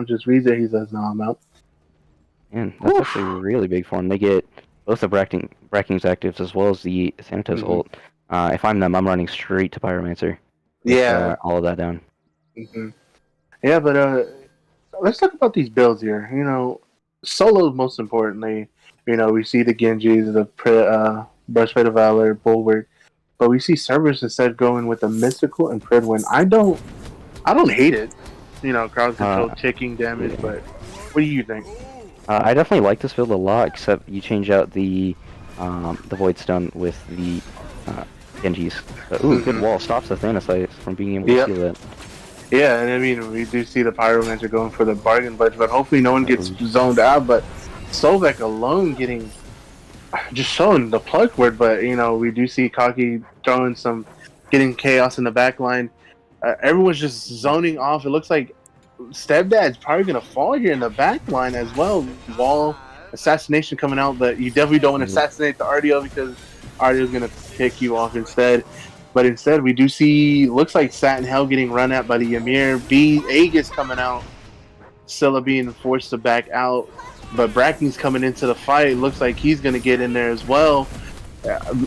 Just reads it. He says, "No, I'm out." Man, that's actually really big for them. They get both the Bracking's actives as well as the Thanatos ult. If I'm them, I'm running straight to Pyromancer. With, Yeah. all of that down. Mm-hmm. Yeah, but let's talk about these builds here. Solos most importantly. We see the Genjis, the Breastplate of Valor, Bulwark, but we see Cerberus instead going with the Mystical and Pridwin. I don't hate it. Crowd control, ticking damage, yeah. but what do you think? I definitely like this build a lot, except you change out the Void Stun with the Genjis. Ooh, good wall. Stops the Thanasites from being able to steal that. Yeah, and I mean, we do see the Pyromancer going for the bargain budge, but hopefully no one gets zoned out. But Solvek alone getting just showing the plug word, but we do see Kaki throwing some, getting chaos in the back line. Everyone's just zoning off. It looks like Stepdad's probably gonna fall here in the back line as well. Wall assassination coming out, but you definitely don't want to assassinate the RDO because RDO's gonna pick you off instead. But instead, we do see looks like Satin Hell getting run at by the Ymir. Aegis coming out. Scylla being forced to back out, but Bracken's coming into the fight. Looks like he's going to get in there as well.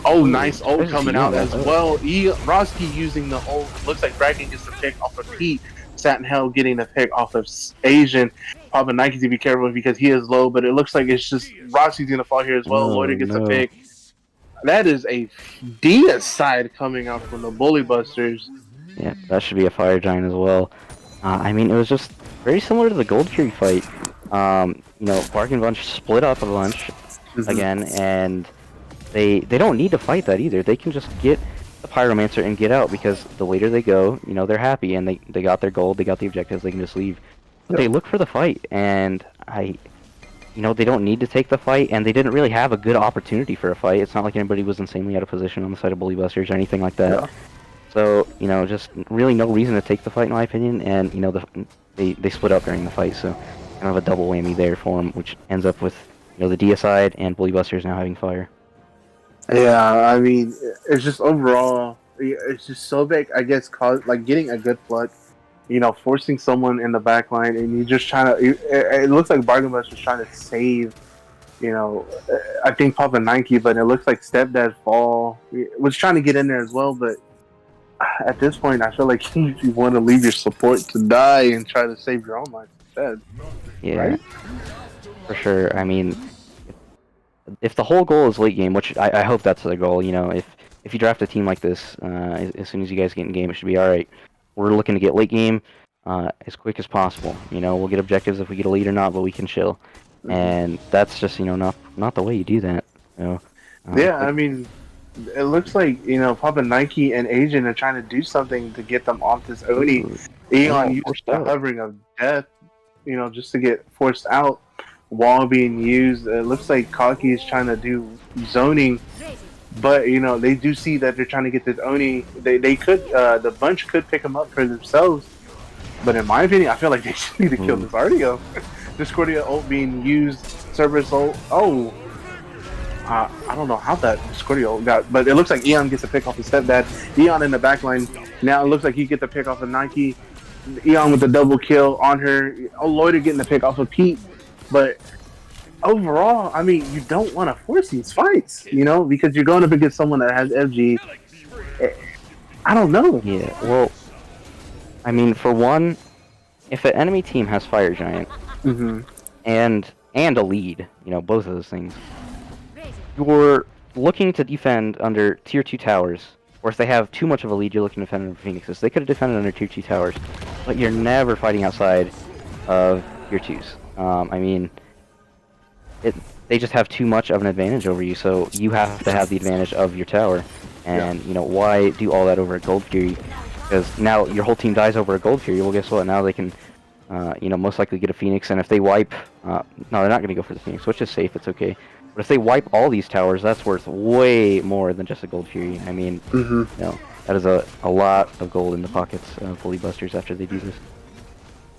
Nice ult coming out as well. Roski using the ult. Looks like Bracken gets the pick off of Pete. Satin Hell getting the pick off of Asian. Papa Nike to be careful because he is low, but it looks like it's just Roski's going to fall here as well. Loiter gets a pick. That is a Dia side coming out from the Bully Busters. Yeah, that should be a Fire Giant as well. I mean, it was just very similar to the Gold Fury fight. Bargain Bunch split up a bunch again, and they don't need to fight that either. They can just get the Pyromancer and get out because the later they go, they're happy and they got their gold, they got the objectives, they can just leave. But they look for the fight, and they don't need to take the fight, and they didn't really have a good opportunity for a fight. It's not like anybody was insanely out of position on the side of Bully Busters or anything like that. Yeah. So, just really no reason to take the fight in my opinion, and, they split up during the fight, so kind of a double whammy there for them, which ends up with, the Dia side and Bully Busters now having fire. Yeah, I mean, it's just overall, it's just so big, I guess, getting a good pluck, forcing someone in the back line, and you just trying to, it looks like Bargain Bush was trying to save, I think Papa Nike, but it looks like Stepdad Fall was trying to get in there as well, but at this point, I feel like you want to leave your support to die and try to save your own life instead. Yeah, right? For sure. I mean, if the whole goal is late game, which I hope that's the goal, if you draft a team like this, as soon as you guys get in game, it should be alright. We're looking to get late game as quick as possible. We'll get objectives if we get a lead or not, but we can chill. And that's just, not the way you do that. I mean, it looks like, Papa Nike and Asian are trying to do something to get them off this Oni. Eon used the hovering of death, just to get forced out. Wall being used. It looks like Kaki is trying to do zoning, but they do see that they're trying to get this Oni. They could, the bunch could pick them up for themselves, but in my opinion, I feel like they should need to kill this RDO. Discordia ult being used, Cerberus ult. I don't know how that Discordia ult got, but it looks like Eon gets a pick off of Stepdad. Eon in the back line. Now it looks like he gets the pick off of Nike. Eon with the double kill on her. Loiter getting the pick off of Pete. But overall, I mean, you don't want to force these fights, because you're going up against someone that has FG. I don't know. Yeah, well, I mean, for one, if an enemy team has Fire Giant and a lead, both of those things, you're looking to defend under tier 2 towers, or if they have too much of a lead, you're looking to defend under Phoenixes. They could have defended under tier 2 towers, but you're never fighting outside of tier 2s. I mean, they just have too much of an advantage over you, so you have to have the advantage of your tower. And, why do all that over a Gold Fury? Because now your whole team dies over a Gold Fury. Well, guess what? Now they can, most likely get a Phoenix, and if they wipe... no, they're not going to go for the Phoenix, which is safe, it's okay. But if they wipe all these towers, that's worth way more than just a Gold Fury. I mean, that is a lot of gold in the pockets of Bully Busters after they do this.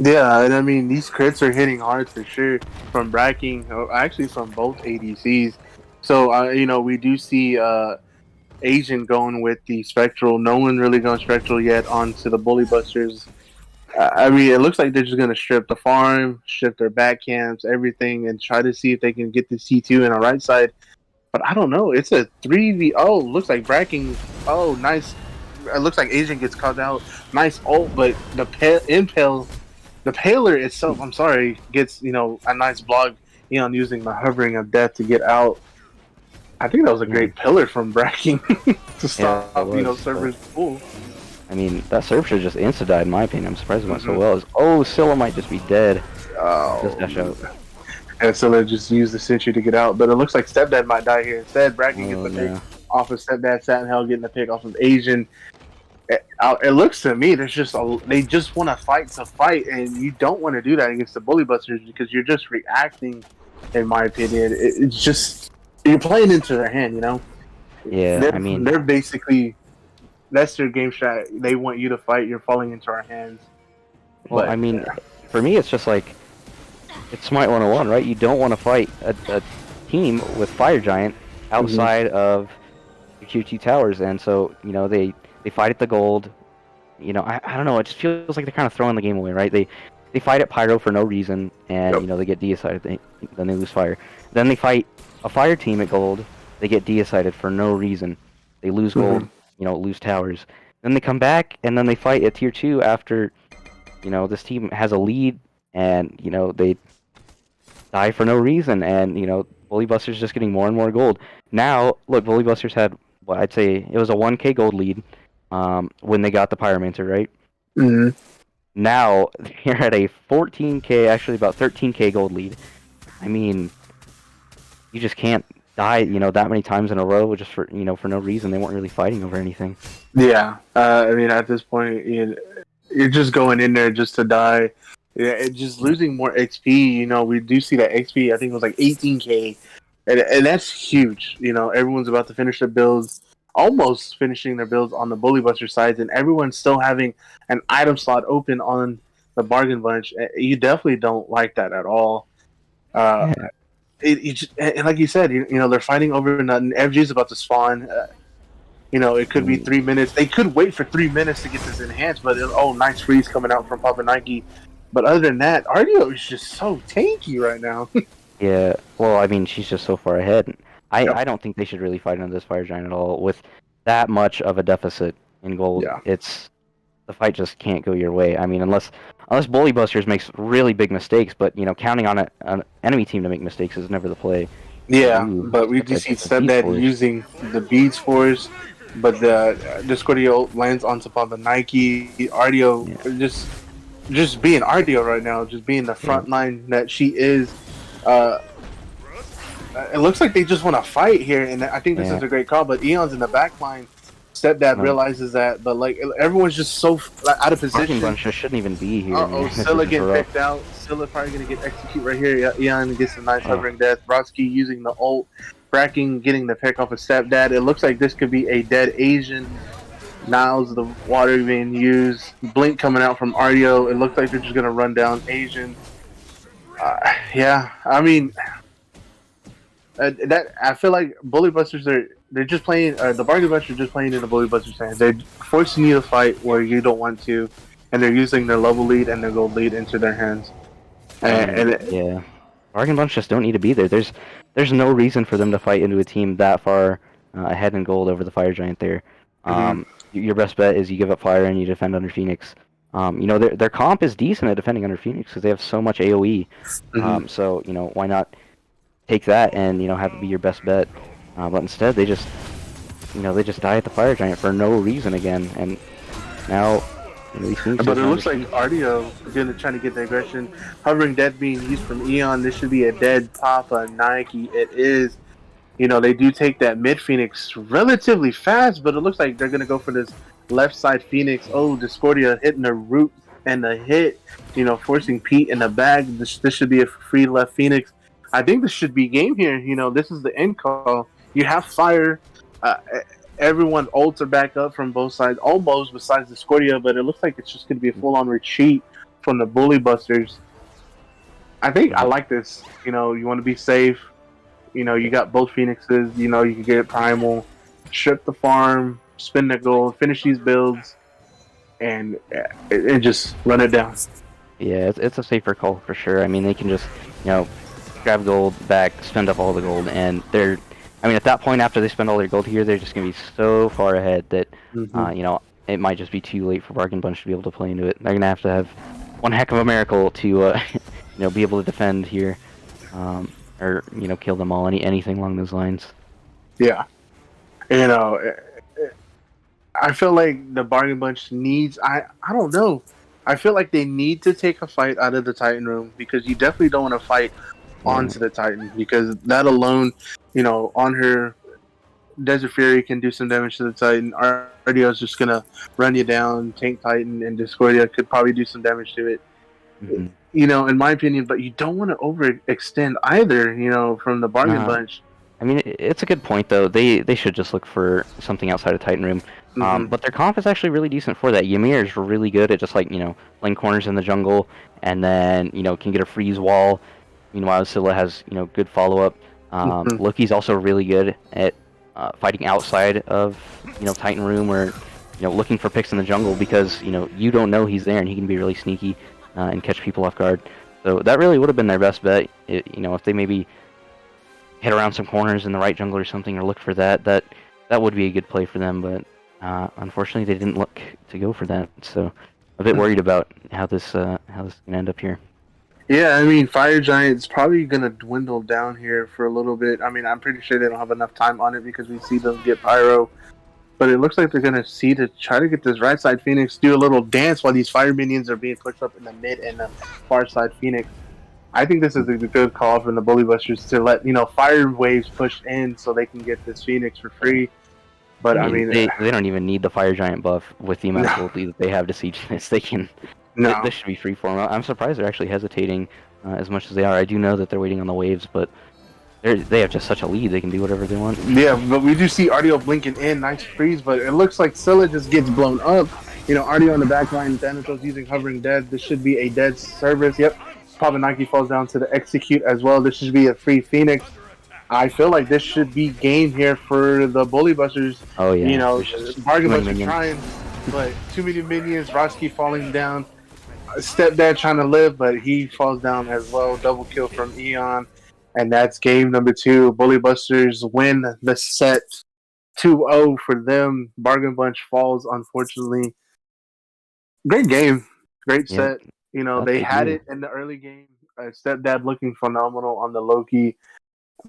Yeah, and I mean, these crits are hitting hard for sure from Bracking, actually from both ADCs. So, we do see Asian going with the Spectral. No one really going Spectral yet onto the Bully Busters. I mean, it looks like they're just going to strip the farm, strip their back camps, everything, and try to see if they can get the C2 in the right side. But I don't know. It's a 3v. Oh, looks like Bracking. Oh, nice. It looks like Asian gets caught out. Nice ult, but the Impale... The Paler itself, I'm sorry, gets, a nice block, using the hovering of death to get out. I think that was a great pillar from Bracking to stop, Cerberus full. I mean, that Cerb should just insta-died in my opinion. I'm surprised it went so well. Scylla might just be dead. Just dash out. And Scylla just used the Sentry to get out, but it looks like Stepdad might die here instead. Bracking gets the pick off of Stepdad, Satin Hell getting the pick off of Asian. it looks to me there's just they just want to fight, and you don't want to do that against the Bully Busters because you're just reacting. In my opinion, it's just you're playing into their hand. Yeah, I mean, They're basically that's their game strat. They want you to fight. You're falling into our hands. well, I But mean, for me, it's just like it's Smite 101, right? You don't want to fight a team with Fire Giant outside of your QT towers, and so they fight at the gold. I don't know. It just feels like they're kind of throwing the game away, right? They fight at Pyro for no reason, and yep. they get decided. Then they lose fire. Then they fight a fire team at gold. They get decided for no reason. They lose gold. Lose towers. Then they come back, and then they fight at tier 2 after this team has a lead, and they die for no reason, and Bully Buster's just getting more and more gold. Now, look, Bully Buster's had what I'd say it was a 1K gold lead when they got the Pyromancer, right? Mm-hmm. Now they're at a 14K, actually about 13K gold lead. I mean, you just can't die, that many times in a row just for for no reason. They weren't really fighting over anything. Yeah, I mean, at this point, you're just going in there just to die. Yeah, it's just losing more XP. We do see that XP. I think it was like 18K, and that's huge. Everyone's about to finish their builds, almost finishing their builds on the Bully Buster sides, and everyone's still having an item slot open on the Bargain Bunch. You definitely don't like that at all. Uh, Yeah. and like you said, they're fighting over nothing. FG's about to spawn. It could be Mm, 3 minutes. They could wait for 3 minutes to get this enhanced, but nice freeze coming out from Papa Nike. But other than that, Ardio is just so tanky right now. yeah. Well, I mean, she's just so far ahead. Yep. I don't think they should really fight under this Fire Giant at all. With that much of a deficit in gold, Yeah. the fight just can't go your way. I mean, unless Bully Busters makes really big mistakes, but counting on an enemy team to make mistakes is never the play. Yeah, Ooh, but we look do at see the Beast Stepdad Force. using the beads force, but the Discordio lands on top of the Nike. Ardio Yeah, just being Ardio right now, just being the yeah. front line that she is. Uh, it looks like they just want to fight here, and I think this Yeah. is a great call. But Eon's in the back line. Stepdad No, realizes that, but like everyone's just so out of Barking position. Bunch just shouldn't even be here. Oh, This Scylla is getting rough. picked out. Scylla probably gonna get execute right here. Eon gets a nice Oh. hovering death. Brodsky using the ult. Bracking getting the pick off of Stepdad. It looks like this could be a dead Asian. Now's the water being used. Blink coming out from Ardio. It looks like they're just gonna run down Asian. Yeah, I mean, that I feel like Bully Busters they're just playing. The Bargain Busters are just playing in the Bully Busters' hands. They're forcing you to fight where you don't want to, and they're using their level lead and their gold lead into their hands. Yeah, Bargain Bunch just don't need to be there. There's no reason for them to fight into a team that far ahead in gold over the Fire Giant there. Mhm. Your best bet is you give up fire and you defend under Phoenix. Their comp is decent at defending under Phoenix because they have so much AOE. Mhm. So why not take that and have it be your best bet? But instead they just die at the Fire Giant for no reason again, and now these Phoenix But it are looks like Ardio is gonna try to get the aggression. Hovering dead being used from Eon. This should be a dead Papa Nike. It is. They do take that mid Phoenix relatively fast, but it looks like they're gonna go for this left side Phoenix. Oh, Discordia hitting the root and the hit. Forcing Pete in the bag. This should be a free left Phoenix. I think this should be game here. This is the end call. You have fire. Uh, Everyone ults are back up from both sides, almost besides Discordia, but it looks like it's just going to be a full on retreat from the Bully Busters. I think I like this. You want to be safe. You got both Phoenixes. You can get Primal, strip the farm, spin the gold, finish these builds, and just run it down. Yeah, it's a safer call for sure. I mean, they can just, grab gold back, spend up all the gold, and at that point, after they spend all their gold here, they're just going to be so far ahead that, it might just be too late for Bargain Bunch to be able to play into it. They're going to have one heck of a miracle to, be able to defend here, or, kill them all, anything along those lines. Yeah. I feel like the Bargain Bunch needs. I don't know. I feel like they need to take a fight out of the Titan room because you definitely don't want to fight Yeah. onto the Titan because that alone, on her Desert Fury can do some damage to the Titan. RDO is just gonna run you down. Tank Titan and Discordia could probably do some damage to it. Mm-hmm. You know, in my opinion, but you don't want to overextend either. You know, from the bargain Nah, bunch. I mean, it's a good point though. They should just look for something outside of Titan Room. Mm-hmm. But their comp is actually really decent for that. Ymir is really good at just like playing corners in the jungle, and then can get a freeze wall. Meanwhile, Scylla has good follow up. Mm-hmm. Loki's also really good at fighting outside of Titan Room or looking for picks in the jungle because you don't know he's there and he can be really sneaky and catch people off guard. So that really would have been their best bet. If they maybe hit around some corners in the right jungle or something, or look for that would be a good play for them. But unfortunately, they didn't look to go for that. So a bit worried about how this is gonna end up here. Yeah, I mean, Fire Giant's probably gonna dwindle down here for a little bit. I mean, I'm pretty sure they don't have enough time on it because we see them get Pyro. But it looks like they're gonna see to try to get this right side Phoenix do a little dance while these fire minions are being pushed up in the mid and the far side Phoenix. I think this is a good call from the Bully Busters to let fire waves push in so they can get this Phoenix for free. But I mean, they don't even need the Fire Giant buff with the amount of no, ulti that they have to siege this. They can. no. This should be free for them. I'm surprised they're actually hesitating as much as they are. I do know that they're waiting on the waves, but they have just such a lead. They can do whatever they want. Yeah, but we do see RDO blinking in, nice freeze, but it looks like Scylla just gets blown up. RDO on the back line, Thanatos using hovering dead. This should be a dead service. Yep. Pabanaki falls down to the execute as well. This should be a free Phoenix. I feel like this should be game here for the Bully Busters. Oh yeah. Bargain Busters trying, but too many minions. Roski falling down. Stepdad trying to live, but he falls down as well. Double kill from Eon. And that's game number 2. Bully Busters win the set 2-0 for them. Bargain Bunch falls, unfortunately. Great game. Great set. They had it in the early game. Stepdad looking phenomenal on the Loki.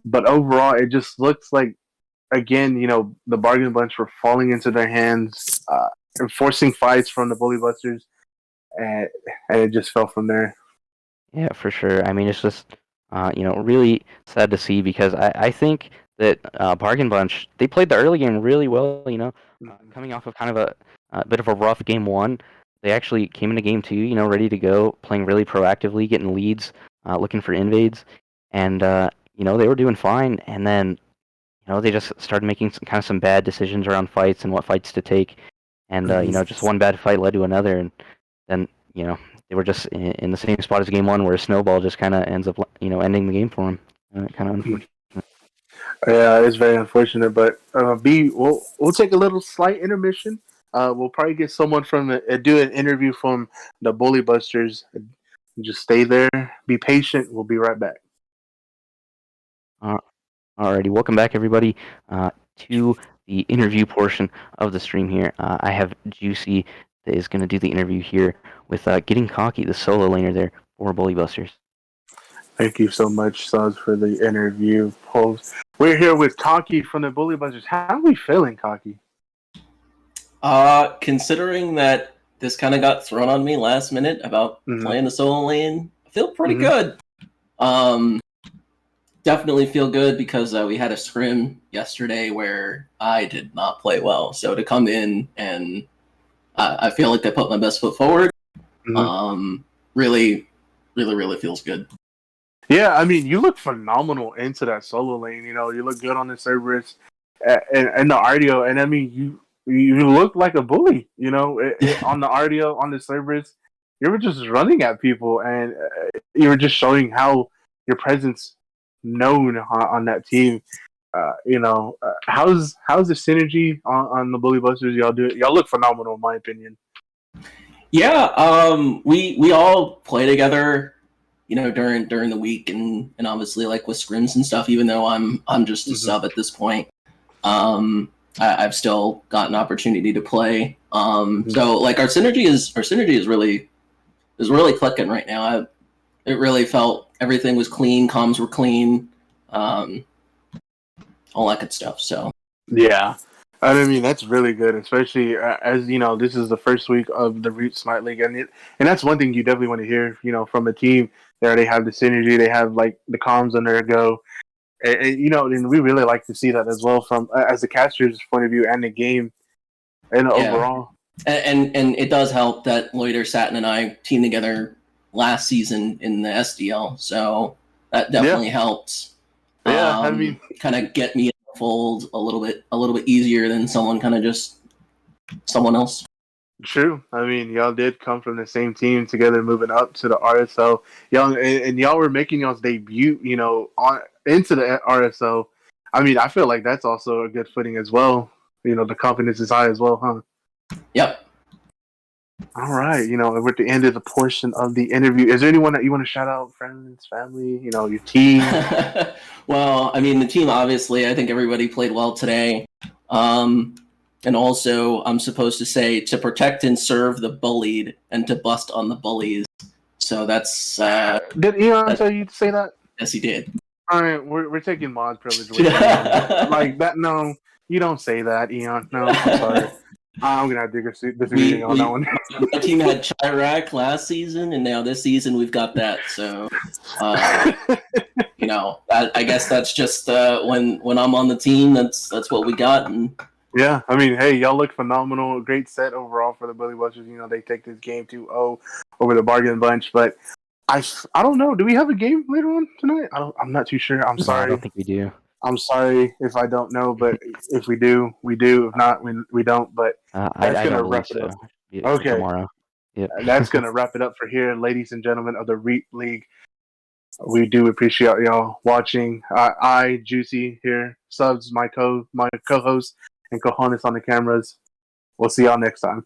But overall, it just looks like, again, the Bargain Bunch were falling into their hands and forcing fights from the Bully Busters. And it just fell from there. Yeah, for sure. I mean, it's just, really sad to see because I think that Bargain Bunch, they played the early game really well, coming off of kind of a bit of a rough game 1. They actually came into game 2, ready to go, playing really proactively, getting leads, looking for invades, and, they were doing fine, and then, they just started making some bad decisions around fights and what fights to take, and, just one bad fight led to another, and then, they were just in the same spot as game 1 where a snowball just kind of ends up, ending the game for them. Kind of unfortunate. Yeah, it's very unfortunate, but we'll take a little slight intermission. We'll probably get someone do an interview from the Bully Busters. Just stay there, be patient. We'll be right back. Alrighty, welcome back everybody to the interview portion of the stream here. I have Juicy that is going to do the interview here with Getting Cocky, the solo laner there for Bully Busters. Thank you so much, Saz, for the interview. We're here with Cocky from the Bully Busters. How are we feeling, Cocky? Considering that this kind of got thrown on me last minute about playing the solo lane, I feel pretty good. Definitely feel good because we had a scrim yesterday where I did not play well. So to come in and I feel like I put my best foot forward. Really, really, really feels good. Yeah, I mean, you look phenomenal into that solo lane. You look good on the Cerberus and the RDO, and I mean, you look like a bully. On the RDO, on the Cerberus, you were just running at people, and you were just showing how your presence known on that team. How's the synergy on the Bully Busters? Y'all look phenomenal, in my opinion. Yeah, we all play together, during the week and obviously like with scrims and stuff. Even though I'm just a sub at this point, I've still got an opportunity to play. So like our synergy is really clicking right now. It really felt everything was clean, comms were clean, all that good stuff. So yeah. I mean, that's really good, especially as this is the first week of the Root Smite League, and that's one thing you definitely want to hear, from a team. They already have the synergy, they have like the comms under a go, and we really like to see that as well from as the caster's point of view and the game and overall. And it does help that Loiter, Satin, and I teamed together last season in the SDL, so that definitely helps. Yeah, I mean, kind of get me in the fold a little bit easier than someone else. true. I mean, y'all did come from the same team together, moving up to the RSL. Y'all and y'all were making y'all's debut, into the RSL. I mean, I feel like that's also a good footing as well. The confidence is high as well, huh? Yep. All right, we're at the end of the portion of the interview. Is there anyone that you want to shout out? Friends, family, your team? Well, I mean, the team, obviously, I think everybody played well today. And also, I'm supposed to say to protect and serve the bullied and to bust on the bullies. So that's... Did Eon tell you to say that? Yes, he did. All right, we're taking mod privilege with Eon. Like that, no, you don't say that, Eon. No, I'm sorry. I'm going to have to disagree on that one. My team had Chirac last season, and now this season we've got that. So, I guess that's just when I'm on the team, that's what we got. And yeah, I mean, hey, y'all look phenomenal. Great set overall for the Bully Busters. They take this game 2-0 over the Bargain Bunch. But I don't know. Do we have a game later on tonight? I'm not too sure. I'm sorry. I don't think we do. I'm sorry if I don't know, but if we do, we do. If not, we don't. But I don't believe so. Okay. Tomorrow. Yep. That's going to wrap it up for here, ladies and gentlemen of the REAP League. We do appreciate y'all watching. I, Juicy here, Subs, my co-host, and Cojones on the cameras. We'll see y'all next time.